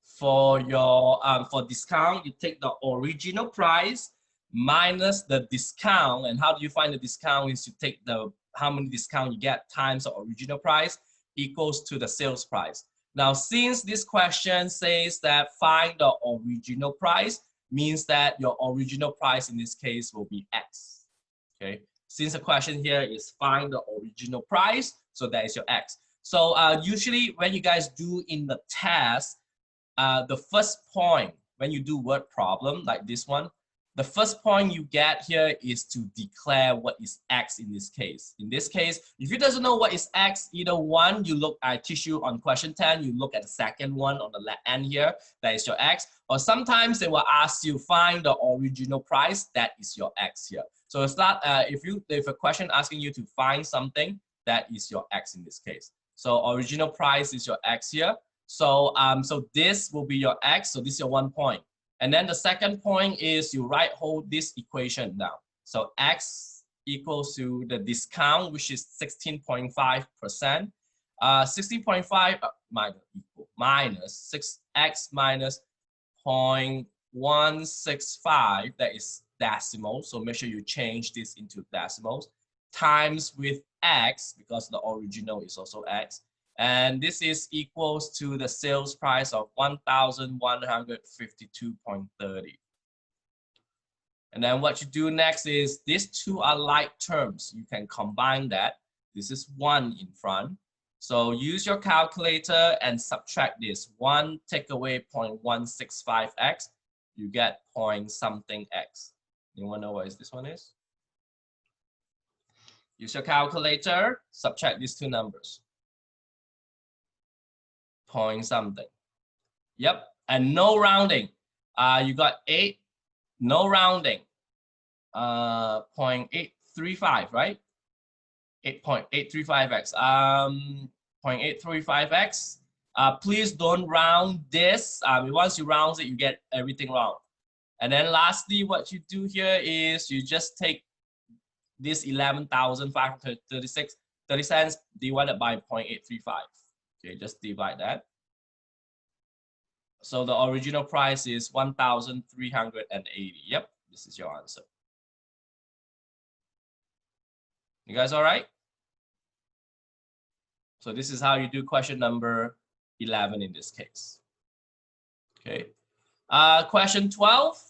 for your for discount. You take the original price minus the discount, and how do you find the discount? Is you take the how many discount you get times the original price equals to the sales price. Now, since this question says that find the original price, means that your original price in this case will be X. Okay, since the question here is find the original price, so that is your X. So usually when you guys do in the test, the first point when you do word problem like this one, the first point you get here is to declare what is X in this case. In this case, if you doesn't know what is X, either one, you look, I teach you on question 10, you look at the second one on the left end here, that is your X. Or sometimes they will ask you find the original price, that is your X here. So it's not, if a question asking you to find something, that is your X in this case. So original price is your X here. So, so this will be your X, so this is your 1 point. And then the second point is you hold this equation down. So X equals to the discount, which is 16.5%. 16.5 minus 6X minus 0.165, that is decimal. So make sure you change this into decimals, times with X, because the original is also X. And this is equals to the sales price of 1,152.30. And then what you do next is these two are like terms. You can combine that. This is 1 in front. So use your calculator and subtract this. 1 take away 0.165x, you get point something x. Anyone know what this one is? Use your calculator, subtract these two numbers. Point something. Yep, and no rounding. You got 8, no rounding. 0.835, right? 8.835x. 0.835x. Please don't round this. Once you round it, you get everything wrong. And then lastly, what you do here is you just take this 11,536.30 cents divided by 0.835. Okay, just divide that. So the original price is 1,380. Yep, this is your answer. You guys all right? So this is how you do question number 11 in this case. Okay. Question 12.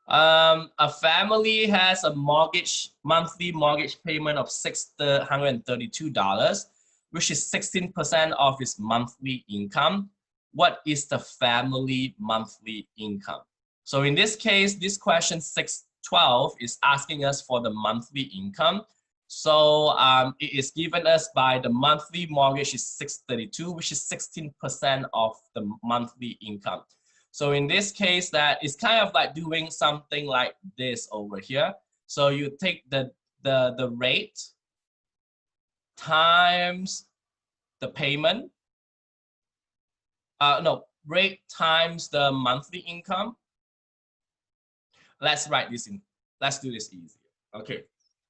A family has a monthly mortgage payment of $632, which is 16% of its monthly income. What is the family monthly income? So in this case, this question 612 is asking us for the monthly income. So it is given us by the monthly mortgage is 632, which is 16% of the monthly income. So in this case, that is kind of like doing something like this over here. So you take the rate times the payment. No, rate times the monthly income. Let's write this in. Let's do this easier. Okay,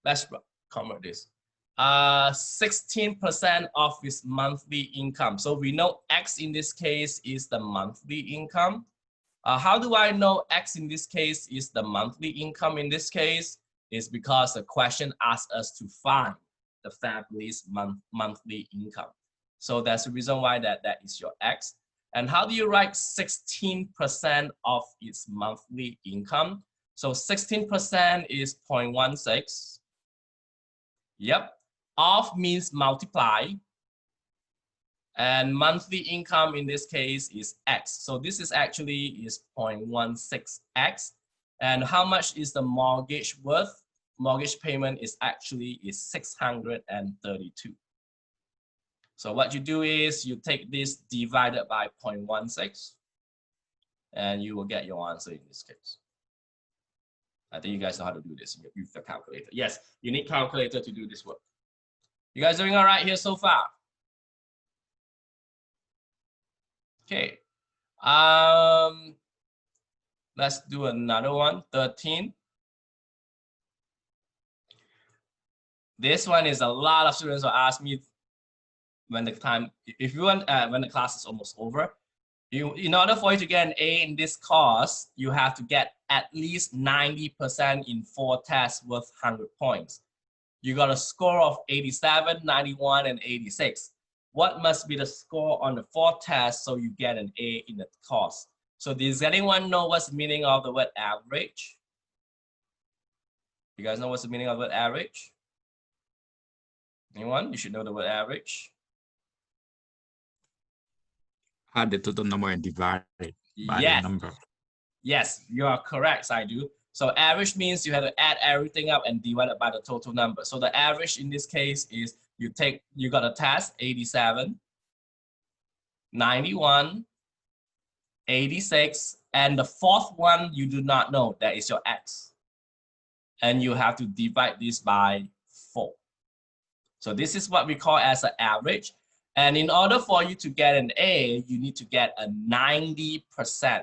let's convert this. 16% of its monthly income. So we know X in this case is the monthly income. How do I know X in this case is the monthly income in this case? Is because the question asks us to find the family's monthly income. So that's the reason why that is your X. And how do you write 16% of its monthly income? So 16% is 0.16. Yep. Of means multiply. And monthly income in this case is X. So this is actually is 0.16X. And how much is the mortgage worth? Mortgage payment is actually is 632. So what you do is you take this divided by 0.16 and you will get your answer in this case. I think you guys know how to do this with the calculator. Yes, you need calculator to do this work. You guys doing all right here so far? Okay. Let's do another one, 13. This one is a lot of students will ask me when the time, if you want, when the class is almost over, in order for you to get an A in this course, you have to get at least 90% in 4 tests worth 100 points. You got a score of 87, 91, and 86. What must be the score on the 4 tests so you get an A in the course? So does anyone know what's the meaning of the word average? You guys know what's the meaning of the word average? Anyone? You should know the word average. Add the total number and divide it by the number. Yes, you are correct, Saidu. So average means you have to add everything up and divide it by the total number. So the average in this case is you got a test 87, 91, 86, and the 4th one you do not know, that is your X. And you have to divide this by 4. So this is what we call as an average. And in order for you to get an A, you need to get a 90%.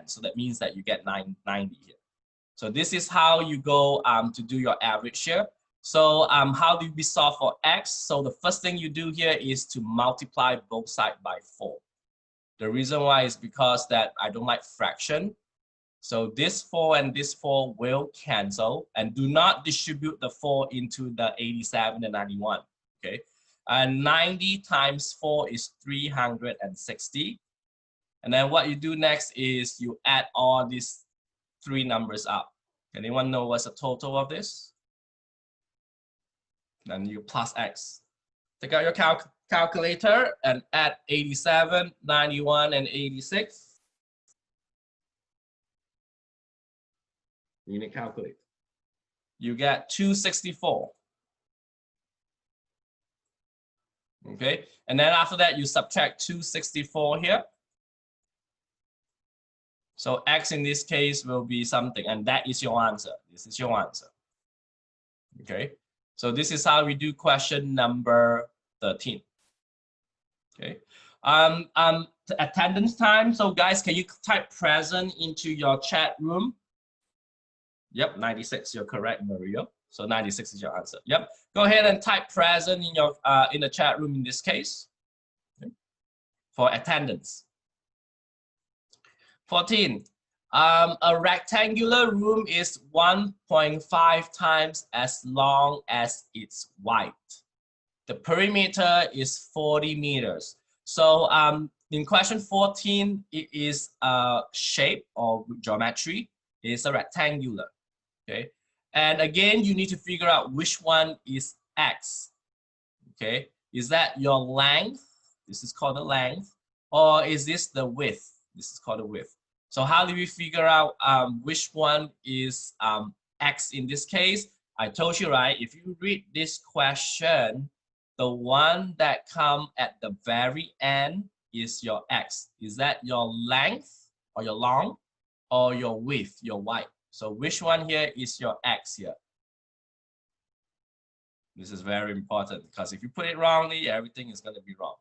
So that means that you get 90 here. So this is how you go to do your average here. So how do we solve for X? So the first thing you do here is to multiply both sides by 4. The reason why is because that I don't like fraction. So this 4 and this 4 will cancel, and do not distribute the 4 into the 87 and 91, okay? And 90 times 4 is 360. And then what you do next is you add all these 3 numbers up. Anyone know what's the total of this? Then you plus X. Take out your calculator and add 87, 91, and 86. You need to calculate. You get 264. Okay, and then after that, you subtract 264 here. So X in this case will be something, and that is your answer. This is your answer. Okay, so this is how we do question number 13. Okay, attendance time. So guys, can you type present into your chat room? Yep, 96, you're correct, Maria. So 96 is your answer. Yep, go ahead and type present in your in the chat room in this case, okay, for attendance. 14, a rectangular room is 1.5 times as long as its wide. The perimeter is 40 meters. So in question 14, it is a shape or geometry. It's a rectangular, okay? And again, you need to figure out which one is X, okay? Is that your length? This is called the length. Or is this the width? This is called the width. So how do we figure out which one is X in this case? I told you, right? If you read this question, the one that comes at the very end is your X. Is that your length or your long or your width, your wide? So which one here is your X here? This is very important because if you put it wrongly, everything is going to be wrong.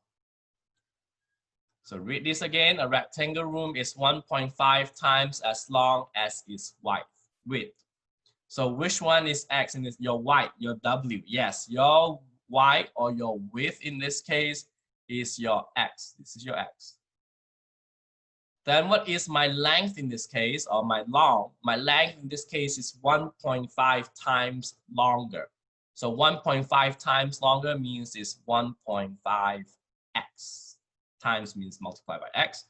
So read this again. A rectangle room is 1.5 times as long as its width. So which one is X in this? Your wide, your W. Yes, your wide or your width in this case is your X. This is your X. then what is my length in this case, or my long? My length in this case is 1.5 times longer. So 1.5 times longer means it's 1.5x. Times means multiplied by x.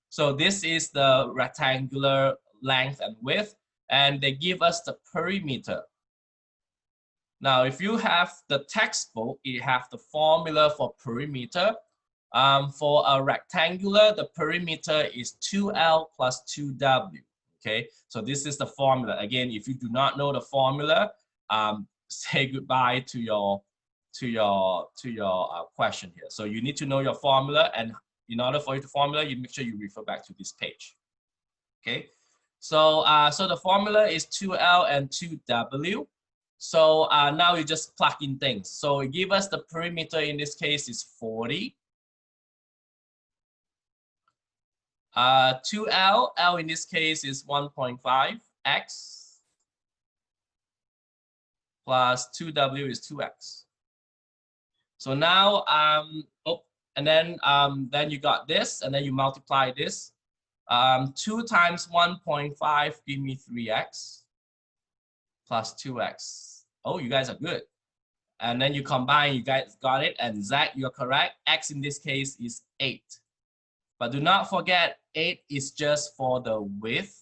So this is the rectangular length and width, and they give us the perimeter. Now, if you have the textbook, you have the formula for perimeter. For a rectangular, the perimeter is 2L plus 2W. Okay, so this is the formula. Again, if you do not know the formula, say goodbye to your question here. So you need to know your formula, and in order for you to formula, you make sure you refer back to this page. Okay, so so the formula is 2L and 2W. So now you just plug in things. So it gives us the perimeter in this case is 40. 2L, L in this case is 1.5x plus 2W is 2x. So now, and then you got this, and then you multiply this. 2 times 1.5 give me 3x plus 2x. Oh, you guys are good. And then you combine, you guys got it, and Zach, you're correct. X in this case is 8. But do not forget, 8 is just for the width.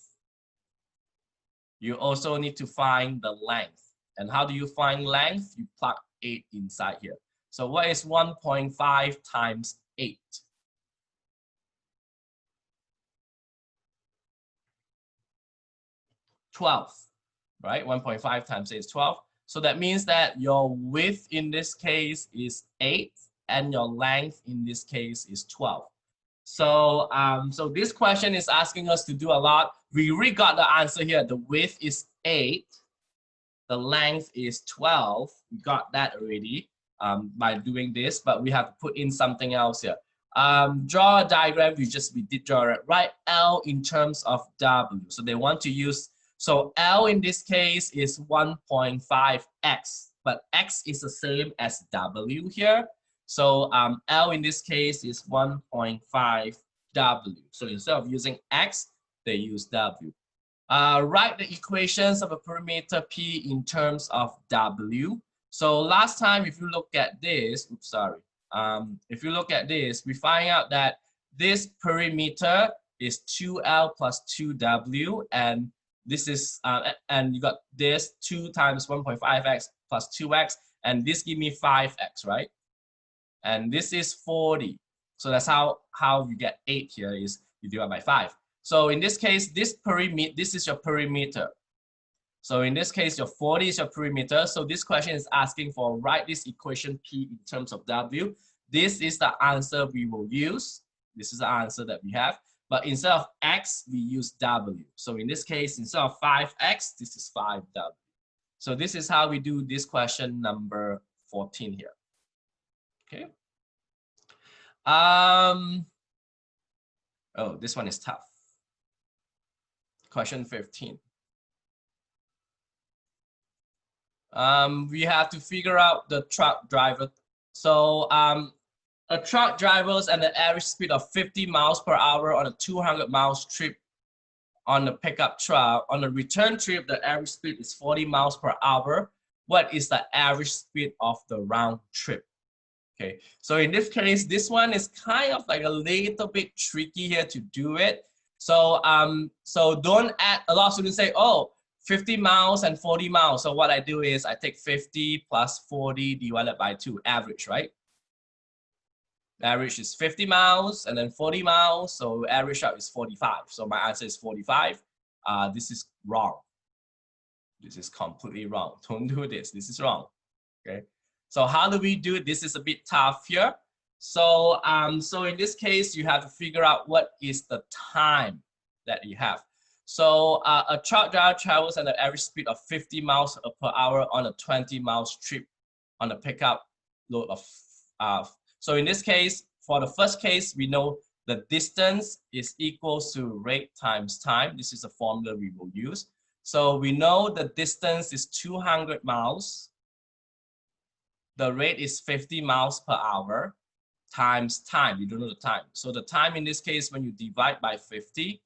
You also need to find the length. And how do you find length? You plug 8 inside here. So what is 1.5 times 8? 12, right? 1.5 times 8 is 12. So that means that your width in this case is 8, and your length in this case is 12. So, so this question is asking us to do a lot. We already got the answer here. The width is 8. The length is 12. We got that already by doing this, but we have to put in something else here. Draw a diagram. We did draw it, right? L in terms of W. So they want to use, so L in this case is 1.5x, but x is the same as W here. So L in this case is 1.5W. So instead of using X, they use W. Write the equations of a perimeter P in terms of W. So last time, if you look at this, oops, sorry. If you look at this, we find out that this perimeter is 2L plus 2W, and this is, and you got this 2 times 1.5x plus 2x, and this give me 5x, right? And this is 40. So that's how you get 8 here is you divide by 5. So in this case, this is your perimeter. So in this case, your 40 is your perimeter. So this question is asking for write this equation P in terms of W. This is the answer we will use. This is the answer that we have. But instead of X, we use W. So in this case, instead of 5X, this is 5W. So this is how we do this question number 14 here. Okay. Oh, this one is tough. Question 15. We have to figure out the truck driver. So a truck driver's at an average speed of 50 miles per hour on a 200 miles trip on the pickup truck. On the return trip, the average speed is 40 miles per hour. What is the average speed of the round trip? Okay, so in this case, this one is kind of like a little bit tricky here to do it. So, so don't add, a lot of students say, oh, 50 miles and 40 miles. So what I do is I take 50 plus 40 divided by 2, average, right? Average is 50 miles and then 40 miles. So average out is 45. So my answer is 45. This is wrong. This is completely wrong. Don't do this. This is wrong. Okay. So how do we do it? This is a bit tough here. So, so in this case, you have to figure out what is the time that you have. So a truck driver travels at an average speed of 50 miles per hour on a 20 miles trip on a pickup load of, so in this case, for the first case, we know the distance is equal to rate times time. This is a formula we will use. So we know the distance is 200 miles. The rate is 50 miles per hour times time. You don't know the time. So the time in this case, when you divide by 50,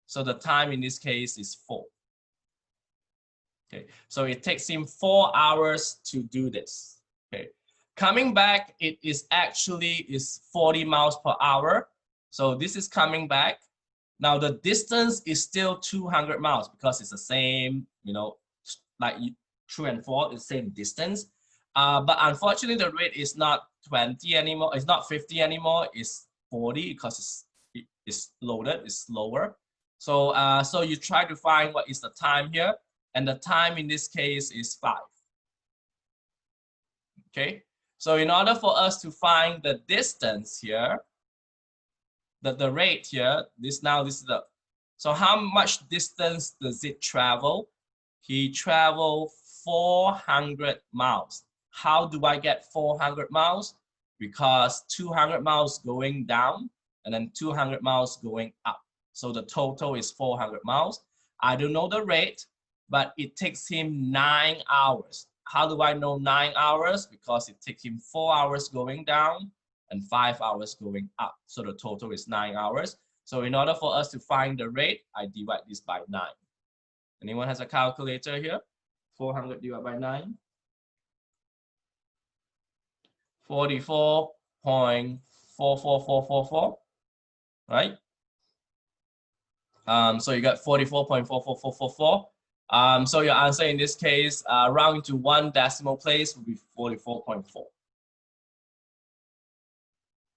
so the time in this case is 4. Okay, so it takes him 4 hours to do this. Okay, coming back, it is actually 40 miles per hour. So this is coming back. Now the distance is still 200 miles because it's the same, you know, like true and false, it's the same distance. But unfortunately, the rate is not 20 anymore. It's not 50 anymore. It's 40 because it's loaded. It's slower. So so you try to find what is the time here, and the time in this case is 5. Okay. So in order for us to find the distance here, the rate here, this is the, so how much distance does it travel? He traveled 400 miles. How do I get 400 miles? Because 200 miles going down and then 200 miles going up. So the total is 400 miles. I don't know the rate, but it takes him 9 hours. How do I know 9 hours? Because it takes him 4 hours going down and 5 hours going up. So the total is 9 hours. So in order for us to find the rate, I divide this by 9. Anyone has a calculator here? 400 divided by 9. 44.44444, right? So you got 44.44444. So your answer in this case, rounding to 1 decimal place would be 44.4.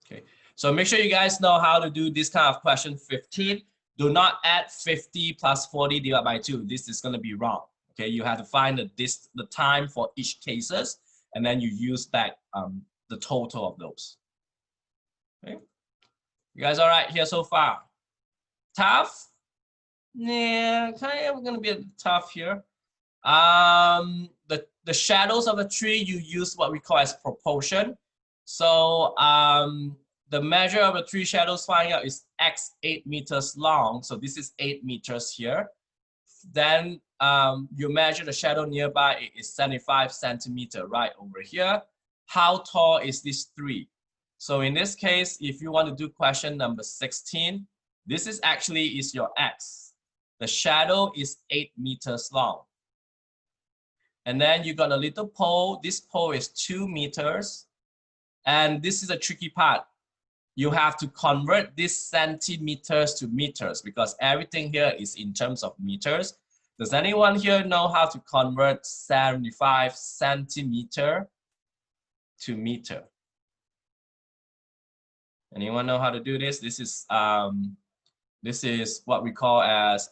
Okay, so make sure you guys know how to do this kind of question 15. Do not add 50 plus 40 divided by 2. This is going to be wrong. Okay, you have to find the time for each cases, and then you use that the total of those. Okay, you guys all right here so far? Tough? Yeah, kind of going to be a tough here. The shadows of a tree, you use what we call as proportion. So the measure of a tree shadows finding out is x 8 meters long. So this is 8 meters here. Then you measure the shadow nearby, it is 75 centimeter right over here. How tall is this tree? So in this case, if you want to do question number 16, this is actually your x. The shadow is 8 meters long. And then you got a little pole. This pole is 2 meters. And this is a tricky part. You have to convert this centimeters to meters because everything here is in terms of meters. Does anyone here know how to convert 75 centimeter to meter? Anyone know how to do this? This is what we call as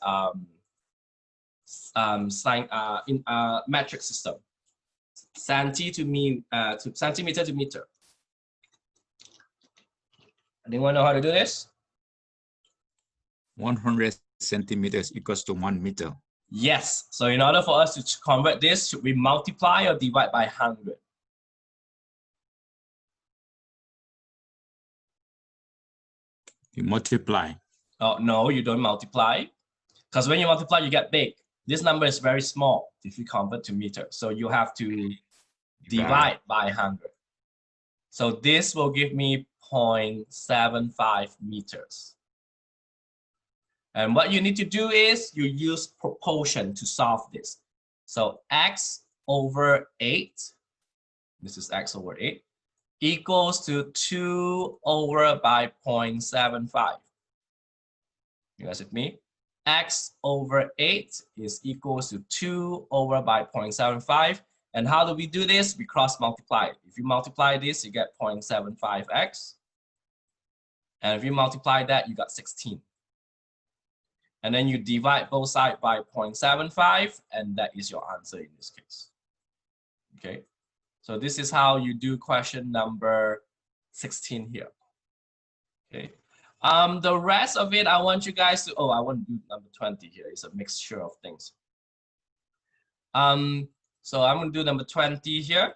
metric system. Centimeter to meter. Anyone know how to do this? 100 centimeters equals to 1 meter. Yes. So in order for us to convert this, should we multiply or divide by 100? You multiply. Oh, no, you don't multiply. Because when you multiply, you get big. This number is very small if you convert to meter. So you have to divide by 100. So this will give me 0.75 meters. And what you need to do is you use proportion to solve this. So x over 8, this is x over 8, equals to 2 over by 0.75. You guys with me? X over 8 is equals to 2 over by 0.75. And how do we do this? We cross multiply. If you multiply this, you get 0.75x. And if you multiply that, you got 16. And then you divide both sides by 0.75, and that is your answer in this case. Okay, so this is how you do question number 16 here. Okay, the rest of it, I want you guys to, I want to do number 20 here. It's a mixture of things. So I'm going to do number 20 here.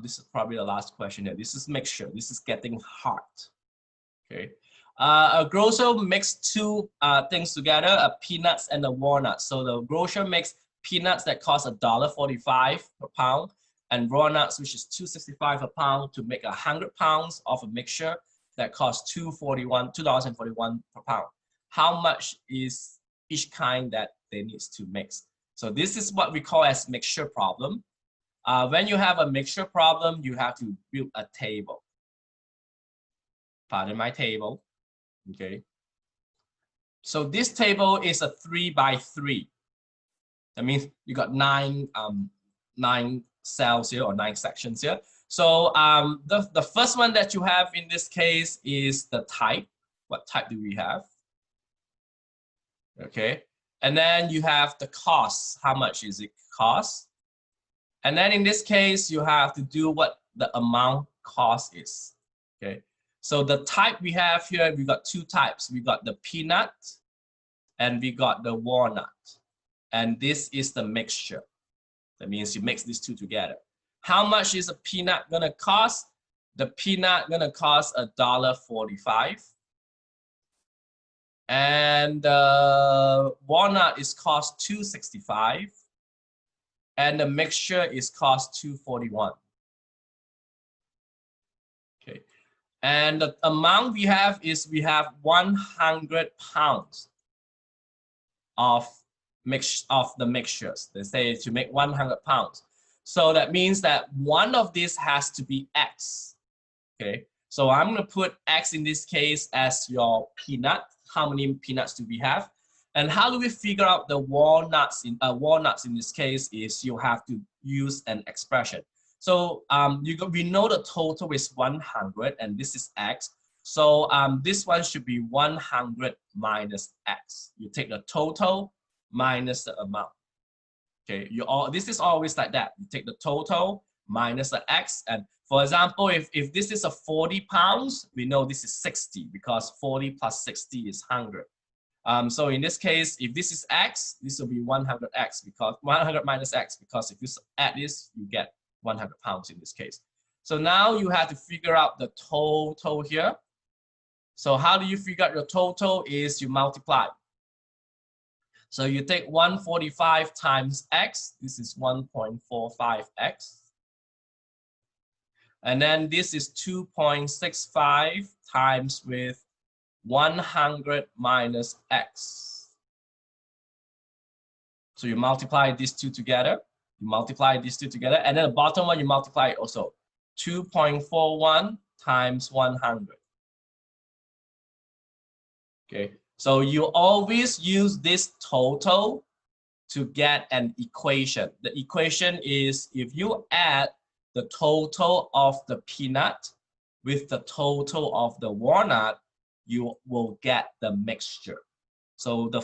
This is probably the last question here. This is mixture. This is getting hard. Okay. A grocer mixed two things together, a peanuts and a walnut. So the grocer makes peanuts that cost $1.45 per pound and raw nuts, which is 265 a pound, to make 100 pounds of a mixture that costs $2.41 per pound. How much is each kind that they need to mix? So this is what we call as mixture problem. When you have a mixture problem, you have to build a table. Pardon my table, okay? So this table is a 3 by 3. That means you got nine cells here, or 9 sections here. So the first one that you have in this case is the type. What type do we have? Okay, and then you have the cost. How much is it cost? And then in this case, you have to do what the amount cost is. Okay, so the type we have here, we got 2 types. We got the peanut and we got the walnut. And this is the mixture. That means you mix these 2 together. How much is a peanut gonna cost? The peanut gonna cost $1.45. And the walnut is cost $2.65. And the mixture is cost $2.41. Okay. And the amount we have is we have 100 pounds of the mixtures. They say to make 100 pounds. So that means that one of these has to be X. Okay. So I'm going to put X in this case as your peanut. How many peanuts do we have? And how do we figure out the walnuts? Walnuts in this case is you have to use an expression. So we know the total is 100 and this is X. So this one should be 100 minus X. You take the total minus the amount. Okay, this is always like that. You take the total minus the X. And for example, if this is a 40 pounds, we know this is 60 because 40 plus 60 is 100. So in this case, if this is X, this will be 100X because 100 minus X, because if you add this, you get 100 pounds in this case. So now you have to figure out the total here. So how do you figure out your total? Is you multiply. So you take 145 times X, this is 1.45X. And then this is 2.65 times with 100 minus X. So you multiply these 2 together, and then the bottom one you multiply it also. 2.41 times 100. Okay, so you always use this total to get an equation. The equation is if you add the total of the peanut with the total of the walnut, you will get the mixture. So the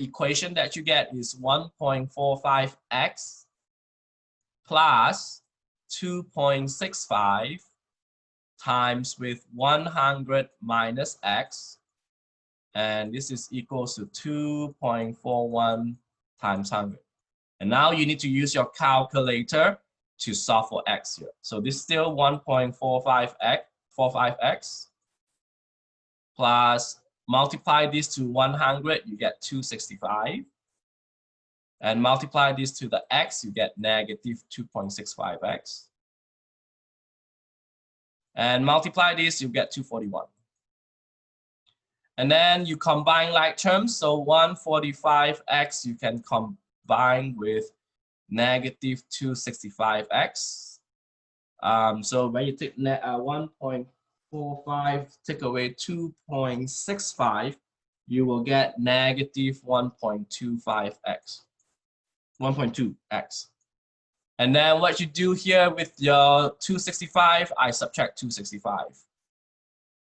equation that you get is 1.45X plus 2.65 times with 100 minus X. And this is equals to 2.41 times 100. And now you need to use your calculator to solve for X here. So this is still 1.45X plus multiply this to 100, you get 265. And multiply this to the X, you get negative 2.65X. And multiply this, you get 241. And then you combine like terms. So 145X you can combine with negative 265X. So when you take 1.45, take away 2.65, you will get negative 1.25X. 1.2X. And then what you do here with your 265, I subtract 265.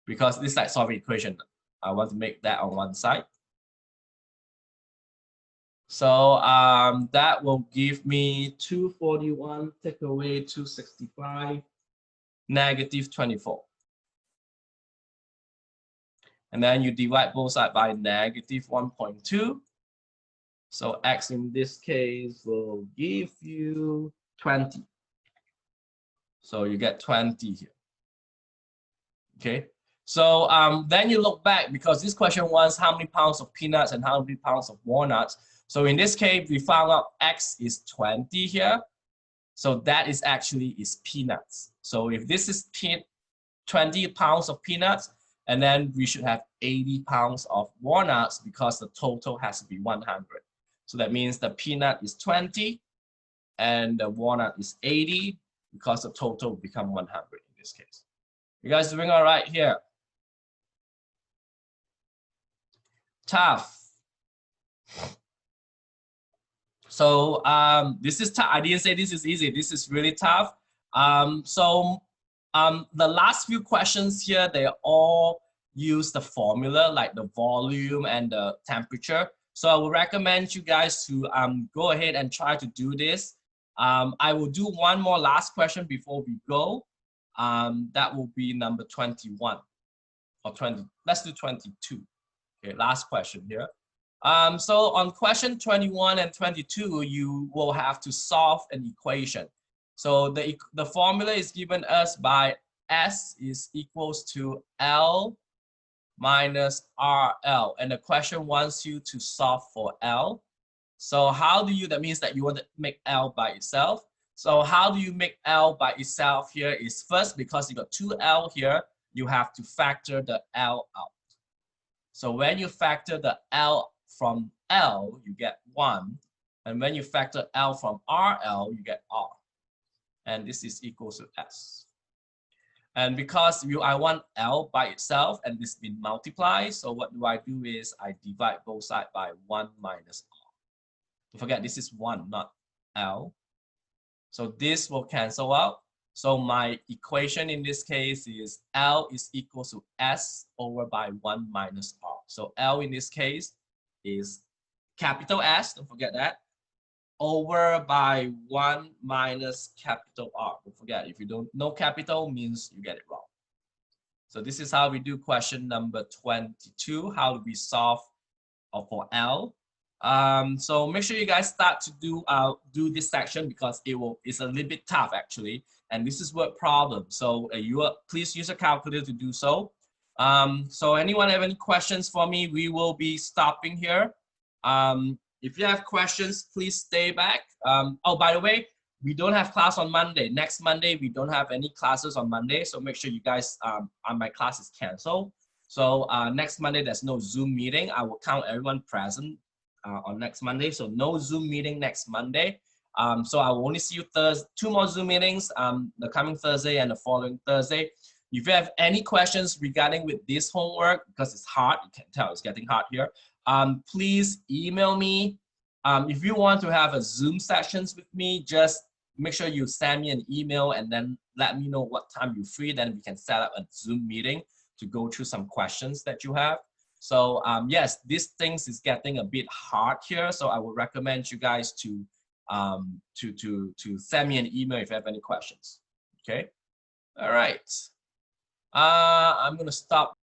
Because this is like solving equation. I want to make that on one side. So that will give me 241, take away 265, negative 24. And then you divide both sides by negative 1.2. So X in this case will give you 20. So you get 20 here. Okay. So then you look back, because this question was how many pounds of peanuts and how many pounds of walnuts. So in this case, we found out X is 20 here. So that is actually peanuts. So if this is 20 pounds of peanuts, and then we should have 80 pounds of walnuts because the total has to be 100. So that means the peanut is 20 and the walnut is 80 because the total will become 100 in this case. You guys doing all right here? Tough. So this is tough. I didn't say this is easy. This is really tough. The last few questions here, they all use the formula like the volume and the temperature. So I would recommend you guys to go ahead and try to do this. I will do one more last question before we go. That will be number 21 or 20. Let's do 22. Okay, last question here. So on question 21 and 22, you will have to solve an equation. So the formula is given us by S is equals to L minus RL. And the question wants you to solve for L. So how do you, that means that you want to make L by itself. So how do you make L by itself here is first, because you got 2L here, you have to factor the L out. So when you factor the L from L, you get 1. And when you factor L from RL, you get R. And this is equal to S. And because I want L by itself and this been multiplied, so what do I do is I divide both sides by 1 minus R. Don't forget, this is 1, not L. So this will cancel out. So my equation in this case is L is equal to S over by 1 minus R. So L in this case is capital S, don't forget that, over by 1 minus capital R. Don't forget, if you don't know capital means you get it wrong. So this is how we do question number 22. How do we solve for L? So make sure you guys start to do this section because it's a little bit tough actually, and this is word problem. So please use a calculator to do so. So anyone have any questions for me? We will be stopping here. If you have questions, please stay back. Oh, by the way, we don't have class on Monday. Next Monday, we don't have any classes on Monday. So make sure you guys, my class is canceled. So next Monday, there's no Zoom meeting. I will count everyone present on next Monday. So no Zoom meeting next Monday. So I will only see you Thursday, 2 more Zoom meetings, the coming Thursday and the following Thursday. If you have any questions regarding with this homework, because it's hard, you can tell it's getting hard here, please email me. If you want to have a Zoom sessions with me, just make sure you send me an email and then let me know what time you're free. Then we can set up a Zoom meeting to go through some questions that you have. So yes, this things is getting a bit hard here. So I would recommend you guys to send me an email if you have any questions. Okay. All right. I'm gonna stop.